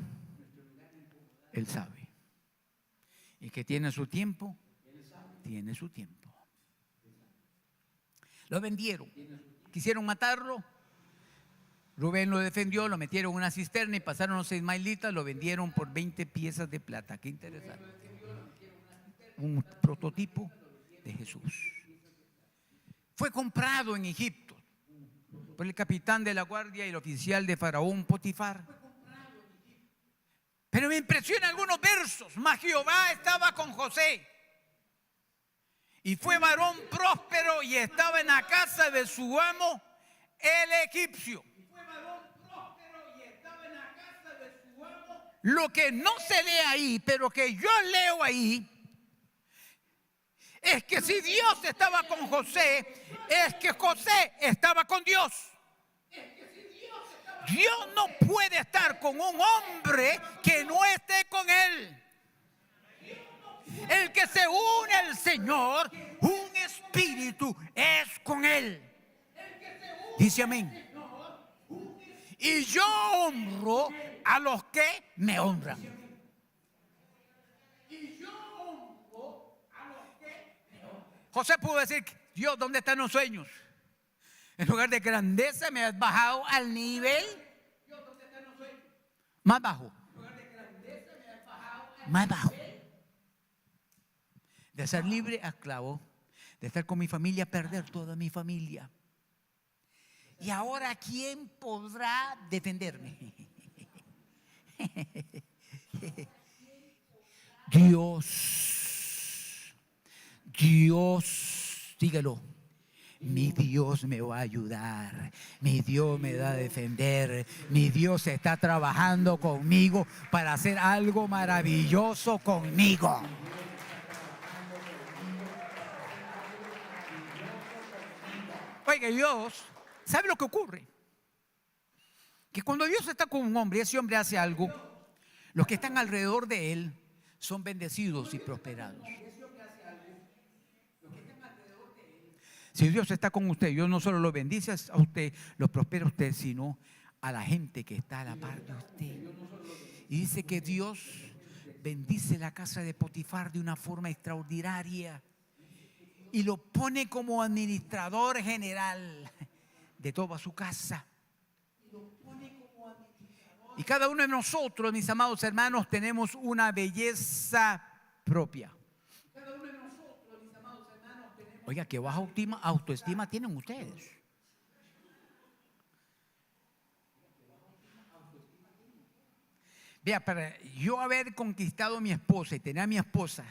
y que tiene su tiempo. Tiene su tiempo. Lo vendieron. Quisieron matarlo. Rubén lo defendió, lo metieron en una cisterna y pasaron los 6 mailitas, lo vendieron por 20 piezas de plata. Qué interesante. Un prototipo de Jesús. Fue comprado en Egipto por el capitán de la guardia y el oficial de Faraón, Potifar. Pero me impresionan algunos versos. Mas Jehová estaba con José. Y fue varón próspero y estaba en la casa de su amo, el egipcio. Lo que no se lee ahí, pero que yo leo ahí, es que si Dios estaba con José, es que José estaba con Dios. Dios no puede estar con un hombre que no esté con él. El que se une al Señor, un espíritu es con Él. Dice amén. Y yo honro a los que me honran. José pudo decir: Dios, ¿dónde están los sueños? En lugar de grandeza me has bajado al nivel más bajo. Más bajo. De ser libre a esclavo, de estar con mi familia, perder toda mi familia. Y ahora, ¿quién podrá defenderme? Dios, dígalo. Mi Dios me va a ayudar, mi Dios me va a defender, mi Dios está trabajando conmigo para hacer algo maravilloso conmigo. Oiga, Dios, ¿sabe lo que ocurre? Que cuando Dios está con un hombre y ese hombre hace algo, los que están alrededor de él son bendecidos y prosperados. Si Dios está con usted, Dios no solo lo bendice a usted, lo prospera a usted, sino a la gente que está a la par de usted. Y dice que Dios bendice la casa de Potifar de una forma extraordinaria y lo pone como administrador general de toda su casa. Y cada uno de nosotros, mis amados hermanos, tenemos una belleza propia. Oiga, qué baja autoestima tienen ustedes. Vea, para yo haber conquistado a mi esposa y tener a mi esposa,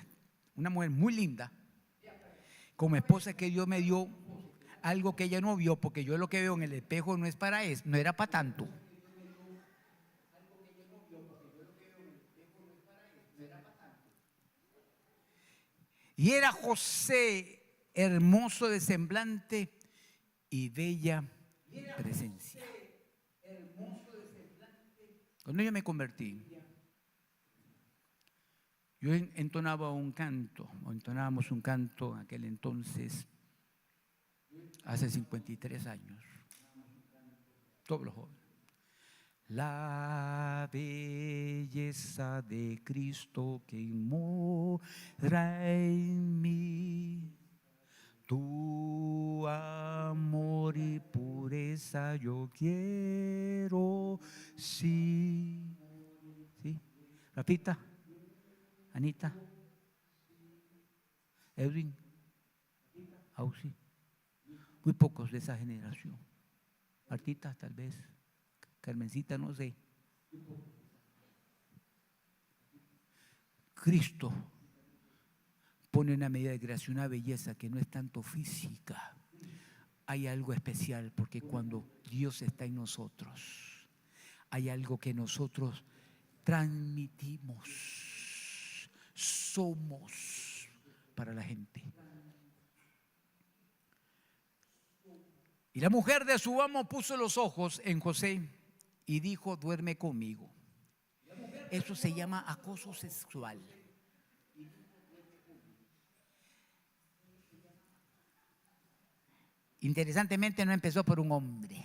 una mujer muy linda, como esposa que Dios me dio algo que ella no vio, porque yo lo que veo en el espejo no es para eso, no era para tanto. Y era José hermoso de semblante y bella presencia. Cuando yo me convertí, yo entonábamos un canto en aquel entonces, hace 53 años, todos los jóvenes. La belleza de Cristo que mora en mí, tu amor y pureza yo quiero, sí. ¿Sí? Rafita, Anita, Edwin, Ausi, muy pocos de esa generación. Martita, tal vez. Carmencita, no sé. Cristo pone una medida de gracia, una belleza que no es tanto física. Hay algo especial porque cuando Dios está en nosotros, hay algo que nosotros transmitimos, somos para la gente. Y la mujer de su amo puso los ojos en José y dijo: duerme conmigo. Eso se llama acoso sexual. Interesantemente no empezó por un hombre.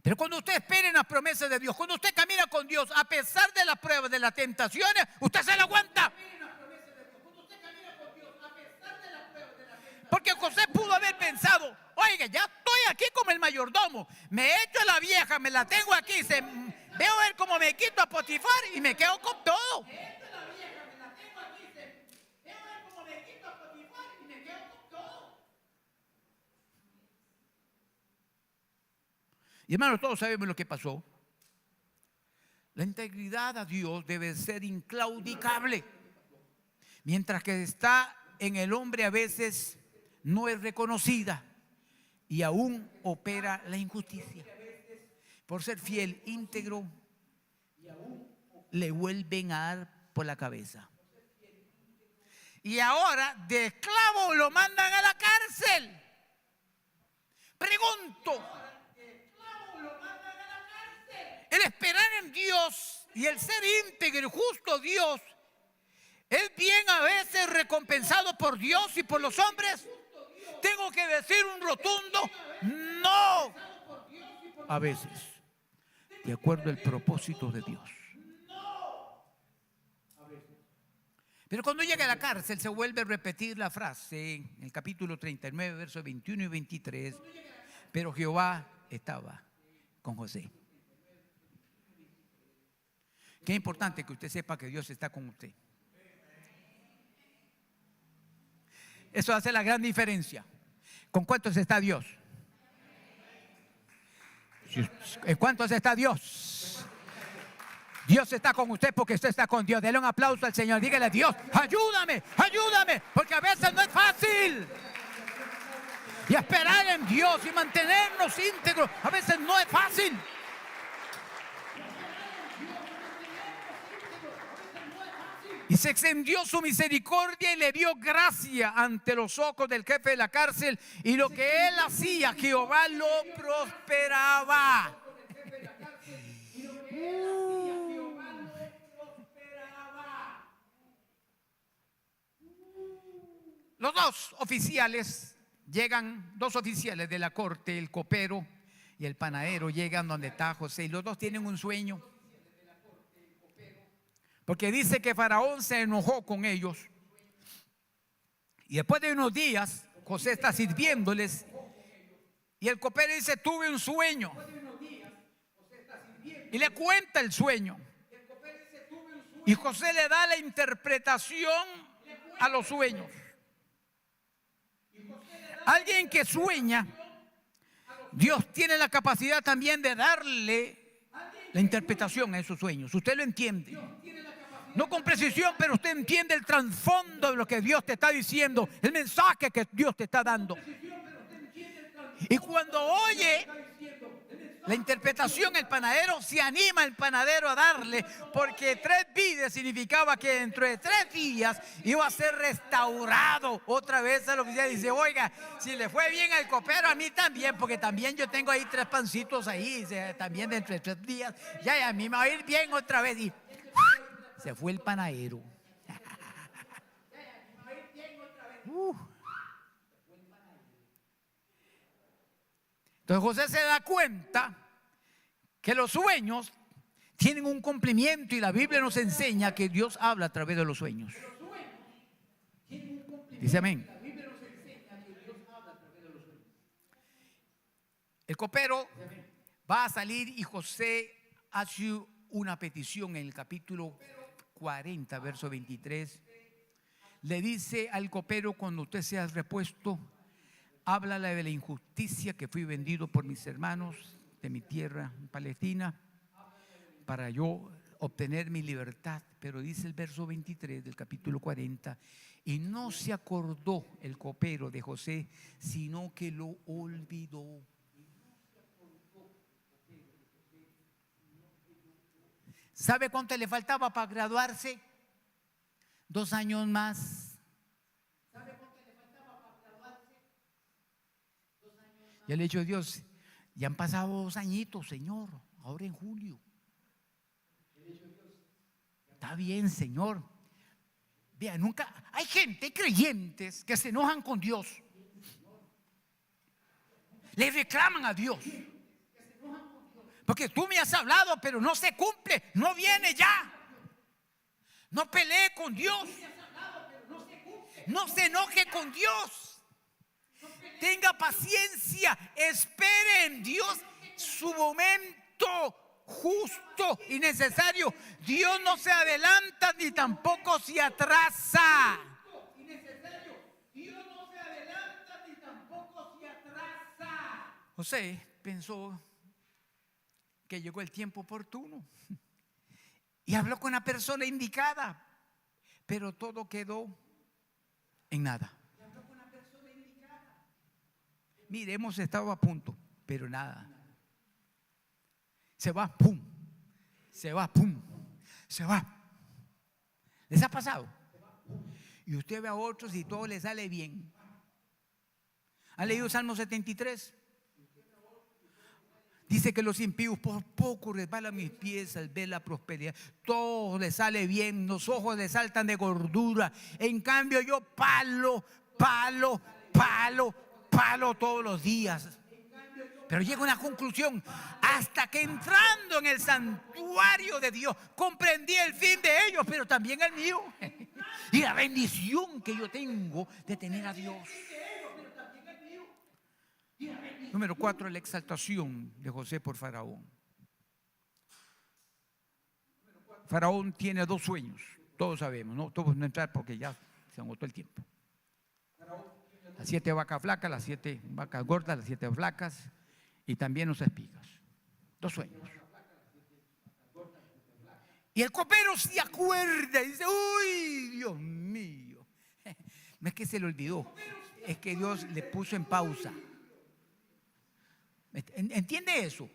Pero cuando usted espera en las promesas de Dios, cuando usted camina con Dios, a pesar de las pruebas, de las tentaciones, usted se la aguanta. Porque José pudo haber pensado: oiga, ya estoy aquí como el mayordomo, me echo a la vieja, me la tengo aquí, veo a ver cómo me quito a Potifar y me quedo con todo. Y hermanos, todos sabemos lo que pasó. La integridad a Dios debe ser inclaudicable. Mientras que está en el hombre, a veces no es reconocida y aún opera la injusticia. Por ser fiel, íntegro, le vuelven a dar por la cabeza. Y ahora de esclavo lo mandan a la cárcel. Pregunto: el esperar en Dios y el ser íntegro y justo Dios, ¿es bien a veces recompensado por Dios y por los hombres? Tengo que decir un rotundo no. A veces, de acuerdo al propósito de Dios. Pero cuando llega a la cárcel se vuelve a repetir la frase en el capítulo 39, versos 21 y 23. Pero Jehová estaba con José. Qué importante que usted sepa que Dios está con usted. Eso hace la gran diferencia. ¿Con cuántos está Dios? ¿En cuántos está Dios? Dios está con usted porque usted está con Dios. Dele un aplauso al Señor. Dígale: Dios, ayúdame, ayúdame, porque a veces no es fácil. Y esperar en Dios y mantenernos íntegros a veces no es fácil. Y se extendió su misericordia y le dio gracia ante los ojos del jefe de la cárcel. Y lo que él hacía, Jehová lo prosperaba. Los dos oficiales llegan, dos oficiales de la corte, el copero y el panadero, llegan donde está José. Y los dos tienen un sueño. Porque dice que Faraón se enojó con ellos. Y después de unos días, José está sirviéndoles. Y el copero dice: tuve un sueño. Y le cuenta el sueño. Y José le da la interpretación a los sueños. Alguien que sueña, Dios tiene la capacidad también de darle la interpretación a esos sueños. Usted lo entiende. No con precisión, pero usted entiende el trasfondo de lo que Dios te está diciendo, el mensaje que Dios te está dando. Y cuando oye la interpretación, el panadero se anima, el panadero, a darle, porque 3 vidas significaba que dentro de 3 días iba a ser restaurado otra vez al oficial. Dice: oiga, si le fue bien al copero, a mí también, porque también yo tengo ahí 3 pancitos ahí, dice, también dentro de 3 días, ya a mí me va a ir bien otra vez. Y se fue el panadero. Entonces José se da cuenta que los sueños tienen un cumplimiento y la Biblia nos enseña que Dios habla a través de los sueños. Dice amén. El copero va a salir y José hace una petición en el capítulo 40, verso 23. Le dice al copero: cuando usted sea repuesto, háblale de la injusticia que fui vendido por mis hermanos de mi tierra en Palestina para yo obtener mi libertad. Pero dice el verso 23 del capítulo 40: y no se acordó el copero de José, sino que lo olvidó. ¿Sabe cuánto le faltaba para graduarse? 2 años más. ¿Sabe cuánto le faltaba para graduarse? 2 años más. Ya le he dicho a Dios: ya han pasado 2 añitos, Señor, ahora en julio. Está bien, Señor. Vean, nunca hay gente, hay creyentes que se enojan con Dios. Le reclaman a Dios. Porque tú me has hablado, pero no se cumple, no viene ya. No pelee con Dios. No se enoje con Dios. Tenga paciencia, espere en Dios su momento justo y necesario. Dios no se adelanta ni tampoco se atrasa. José pensó que llegó el tiempo oportuno y habló con la persona indicada, pero todo quedó en nada. Mire, hemos estado a punto, pero nada. Se va, pum. Se va, pum. Se va. ¿Les ha pasado? Y usted ve a otros y todo le sale bien. ¿Han leído Salmo 73? Dice que los impíos por poco resbalan mis pies al ver la prosperidad. Todo les sale bien, los ojos les saltan de gordura. En cambio yo palo todos los días. Pero llega una conclusión: hasta que entrando en el santuario de Dios comprendí el fin de ellos, pero también el mío. Y la bendición que yo tengo de tener a Dios. Número 4, la exaltación de José por Faraón. Faraón tiene 2 sueños, todos sabemos, no todos no entrar porque ya se agotó el tiempo. Las 7 vacas flacas, las 7 vacas gordas, las 7 flacas y también los espigas. 2 sueños. Y el copero se acuerda y dice: uy, Dios mío. No es que se le olvidó, es que Dios le puso en pausa. ¿Entiende eso?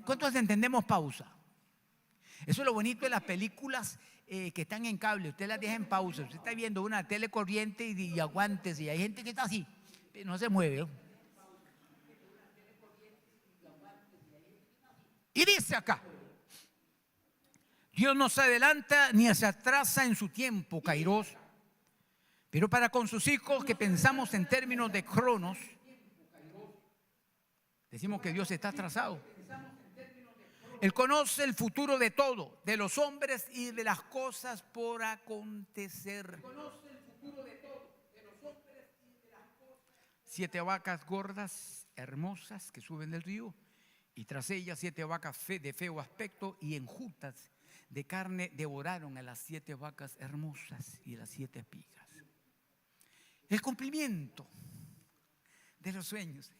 ¿Cuántos entendemos pausa? Eso es lo bonito de las películas que están en cable. Usted las deja en pausa. Usted está viendo una tele corriente y aguántese. Y hay gente que está así, no se mueve. Y dice acá: Dios no se adelanta ni se atrasa en su tiempo, Kairos, pero para con sus hijos que pensamos en términos de cronos, decimos que Dios está atrasado. Él conoce el futuro de todo, de los hombres y de las cosas por acontecer. 7 vacas gordas, hermosas, que suben del río, y tras ellas 7 vacas de feo aspecto y enjutas de carne devoraron a las 7 vacas hermosas y las 7 espigas. El cumplimiento de los sueños.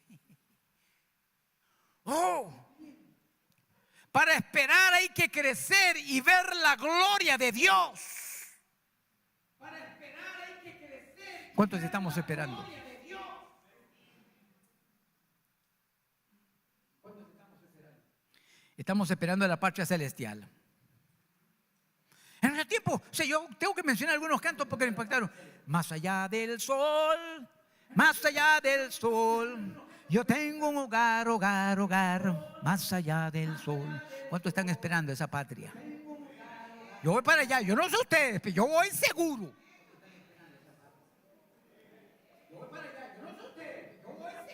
Para esperar hay que crecer y ver la gloria de Dios. ¿Cuántos estamos esperando? Estamos esperando la patria celestial. En ese tiempo, yo tengo que mencionar algunos cantos porque me impactaron. Más allá del sol, yo tengo un hogar, más allá del sol. ¿Cuántos están esperando esa patria? Yo voy para allá, yo no sé ustedes, pero yo voy seguro.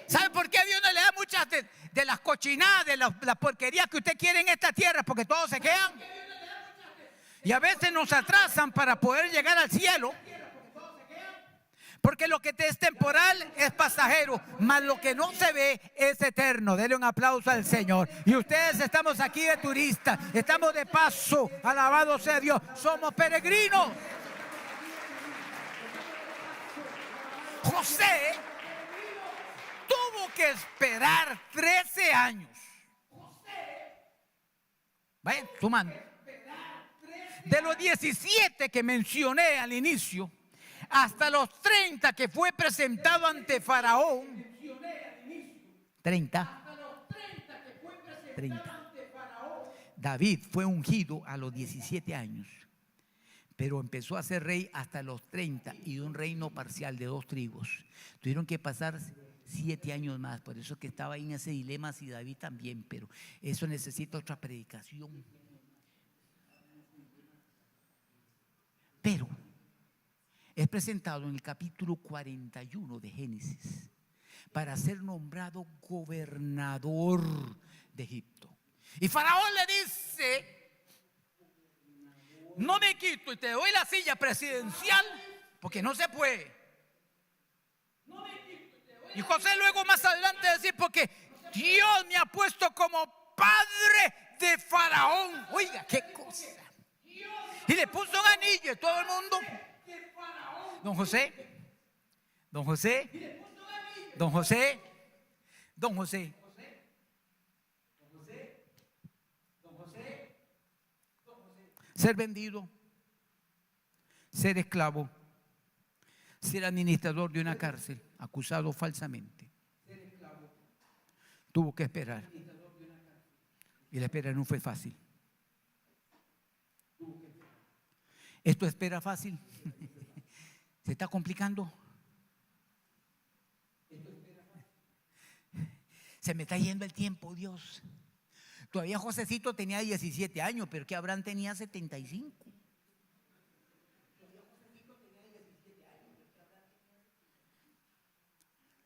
¿Sabe por qué Dios no le da muchas de las cochinadas, de las porquerías que usted quiere en esta tierra? Porque todos se quedan. Y a veces nos atrasan para poder llegar al cielo. Porque lo que es temporal es pasajero, mas lo que no se ve es eterno. Denle un aplauso al Señor. Y ustedes estamos aquí de turistas, estamos de paso, alabado sea Dios, somos peregrinos. José tuvo que esperar 13 años. Vayan sumando. De los 17 que mencioné al inicio, hasta los 30 que fue presentado ante Faraón. 30. David fue ungido a los 17 años, pero empezó a ser rey hasta los 30 y de un reino parcial de 2 tribus. Tuvieron que pasar 7 años más, por eso que estaba ahí en ese dilema, si David también, pero eso necesita otra predicación. Pero es presentado en el capítulo 41 de Génesis para ser nombrado gobernador de Egipto. Y Faraón le dice: no me quito y te doy la silla presidencial, porque no se puede. Y José luego más adelante decir: porque Dios me ha puesto como padre de Faraón. Oiga, qué cosa. Y le puso un anillo y todo el mundo. Don José, ser vendido, ser esclavo, ser administrador de una cárcel, acusado falsamente. Tuvo que esperar. Y la espera no fue fácil. ¿Esto espera fácil? ¿Se está complicando? Se me está yendo el tiempo, Dios. Todavía Josecito tenía 17 años, pero que Abraham tenía 75.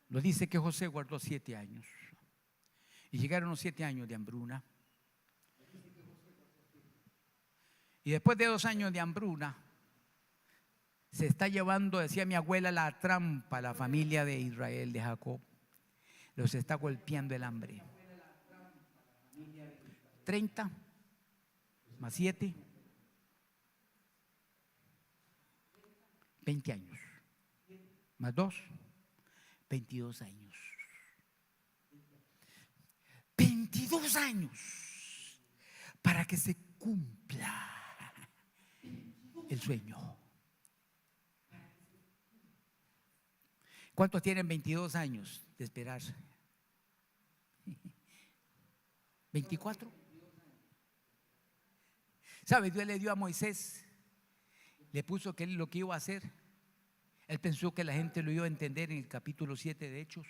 Lo dice que José guardó 7 años. Y llegaron los 7 años de hambruna. Y después de 2 años de hambruna, se está llevando, decía mi abuela, la trampa a la familia de Israel, de Jacob. Los está golpeando el hambre. 30 más 7, 20 años. Más 2, 22 años. 22 años para que se cumpla el sueño. ¿Cuántos tienen 22 años de esperar? 24. ¿Sabe? Dios le dio a Moisés, le puso que él lo que iba a hacer. Él pensó que la gente lo iba a entender en el capítulo 7 de Hechos.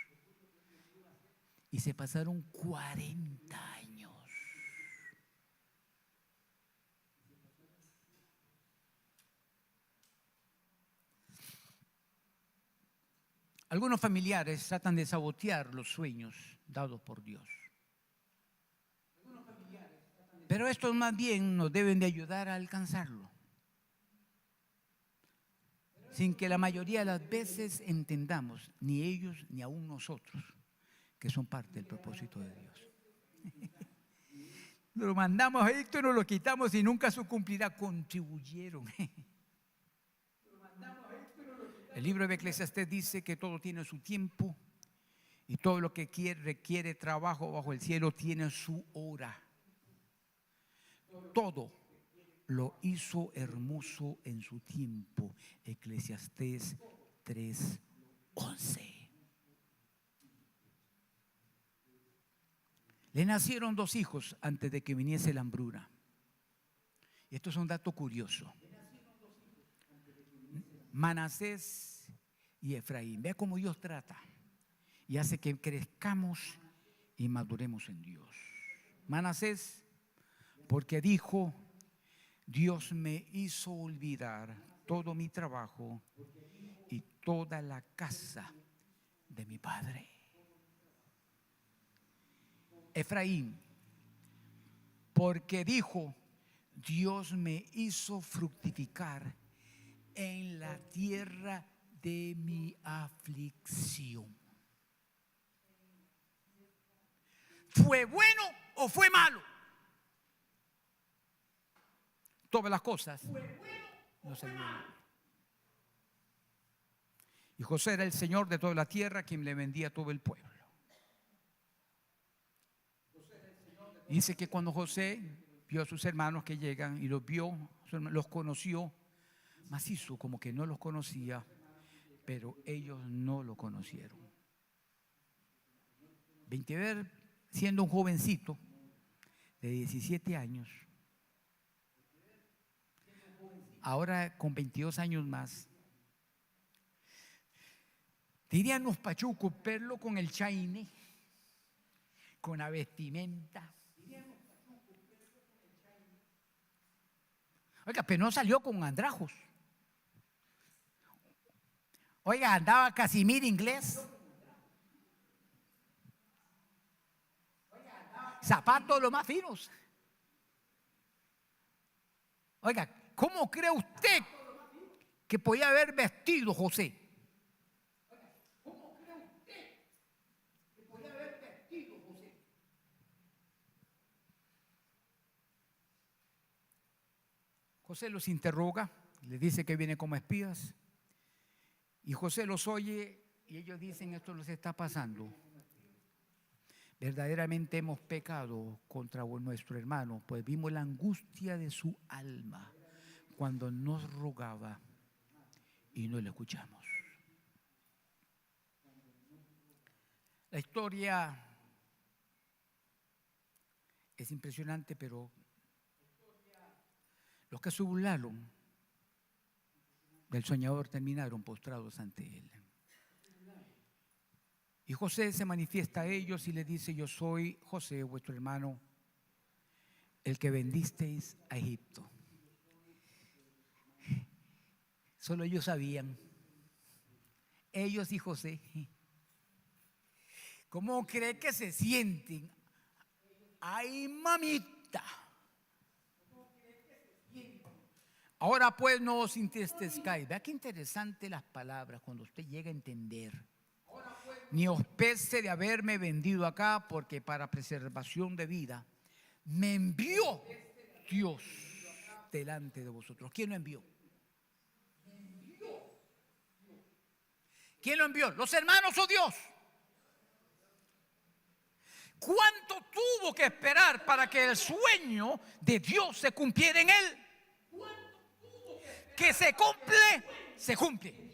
Y se pasaron 40 años. Algunos familiares tratan de sabotear los sueños dados por Dios. Pero estos más bien nos deben de ayudar a alcanzarlo. Sin que la mayoría de las veces entendamos, ni ellos ni aún nosotros, que son parte del propósito de Dios. Lo mandamos a Héctor, nos lo quitamos y nunca se cumplirá. Contribuyeron. El libro de Eclesiastés dice que todo tiene su tiempo y todo lo que requiere trabajo bajo el cielo tiene su hora. Todo lo hizo hermoso en su tiempo. Eclesiastés 3:11. Le nacieron 2 hijos antes de que viniese la hambruna. Y esto es un dato curioso. Manasés y Efraín. Vea cómo Dios trata y hace que crezcamos y maduremos en Dios. Manasés, porque dijo: Dios me hizo olvidar todo mi trabajo y toda la casa de mi padre. Efraín, porque dijo: Dios me hizo fructificar en la tierra de mi aflicción. ¿Fue bueno o fue malo? Todas las cosas no se vieron. Y José era el señor de toda la tierra, quien le vendía a todo el pueblo. Dice que cuando José vio a sus hermanos que llegan y los vio, los conoció, macizo, como que no los conocía, pero ellos no lo conocieron. 20 siendo un jovencito de 17 años, ahora con 22 años más, dirían los pachucos, verlo con el chaine, con la vestimenta. Oiga, pero no salió con andrajos. Oiga, andaba Casimir inglés. Zapatos los más finos. Oiga, ¿cómo cree usted que podía haber vestido José? ¿Cómo cree usted que podía haber vestido José? José los interroga, les dice que viene como espías. Y José los oye y ellos dicen: esto nos está pasando. Verdaderamente hemos pecado contra nuestro hermano, pues vimos la angustia de su alma cuando nos rogaba y no le escuchamos. La historia es impresionante, pero los que se burlaron del soñador terminaron postrados ante él. Y José se manifiesta a ellos y les dice: yo soy José, vuestro hermano, el que vendisteis a Egipto. Solo ellos sabían, ellos y José. ¿Cómo cree que se sienten? ¡Ay, mamita! Ahora pues no os entristezcáis. Vea qué interesante las palabras cuando usted llega a entender. Ni os pese de haberme vendido acá, porque para preservación de vida me envió Dios delante de vosotros. ¿Quién lo envió? ¿Quién lo envió? ¿Los hermanos o Dios? ¿Cuánto tuvo que esperar para que el sueño de Dios se cumpliera en él? Que se cumple, se cumple.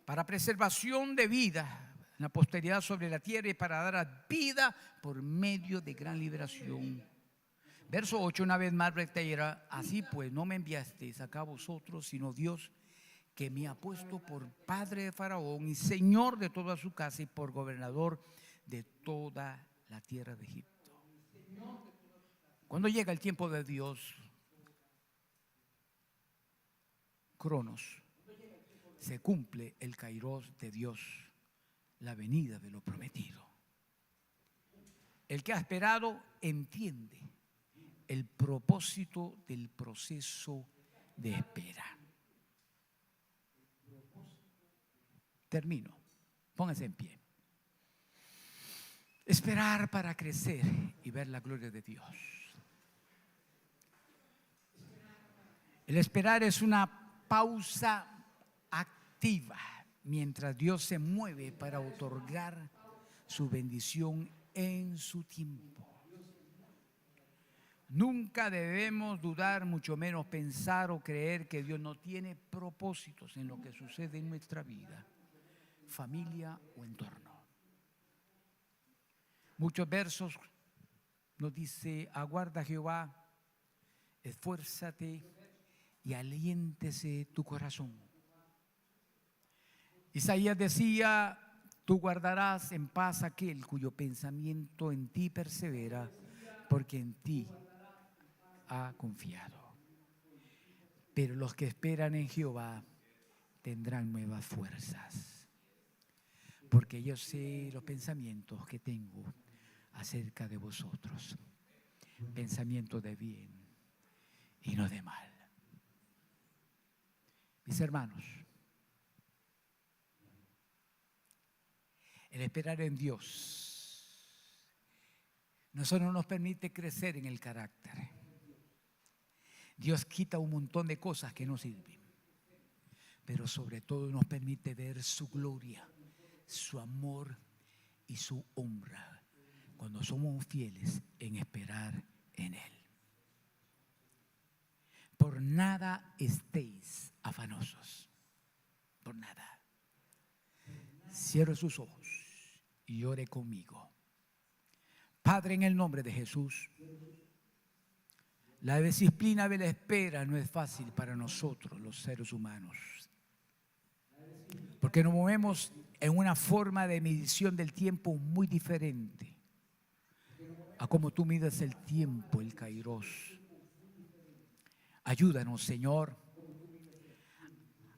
Para preservación de vida en la posteridad sobre la tierra y para dar vida por medio de gran liberación. Verso 8, una vez más reitera: así pues no me enviasteis acá vosotros, sino Dios, que me ha puesto por padre de Faraón y señor de toda su casa y por gobernador de toda la tierra de Egipto. Cuando llega el tiempo de Dios, Cronos, se cumple el kairos de Dios, la venida de lo prometido. El que ha esperado entiende el propósito del proceso de espera. Termino. Póngase en pie. Esperar para crecer y ver la gloria de Dios. El esperar es una pausa activa mientras Dios se mueve para otorgar su bendición en su tiempo. Nunca debemos dudar, mucho menos pensar o creer que Dios no tiene propósitos en lo que sucede en nuestra vida, familia o entorno. Muchos versos nos dice: aguarda a Jehová, esfuérzate y aliéntese tu corazón. Isaías decía: tú guardarás en paz aquel cuyo pensamiento en ti persevera, porque en ti ha confiado. Pero los que esperan en Jehová tendrán nuevas fuerzas. porque yo sé los pensamientos que tengo acerca de vosotros, pensamientos de bien y no de mal. Mis hermanos, el esperar en Dios no solo nos permite crecer en el carácter. Dios quita un montón de cosas que no sirven, pero sobre todo nos permite ver su gloria, su amor y su honra cuando somos fieles en esperar en Él. Por nada estéis afanosos, por nada. Cierre sus ojos y ore conmigo. Padre, en el nombre de Jesús, la disciplina de la espera no es fácil para nosotros, los seres humanos, porque nos movemos en una forma de medición del tiempo muy diferente a como tú mides el tiempo, el kairos. Ayúdanos, Señor,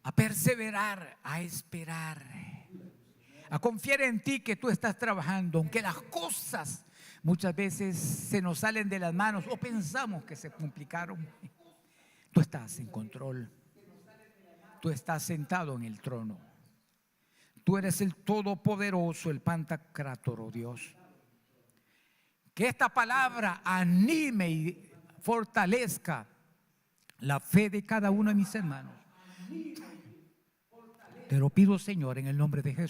a perseverar, a esperar, a confiar en ti que tú estás trabajando, aunque las cosas muchas veces se nos salen de las manos o pensamos que se complicaron. Tú estás en control, tú estás sentado en el trono, tú eres el Todopoderoso, el Pantocrátor, oh Dios. Que esta palabra anime y fortalezca la fe de cada uno de mis hermanos. Te lo pido, Señor, en el nombre de Jesús.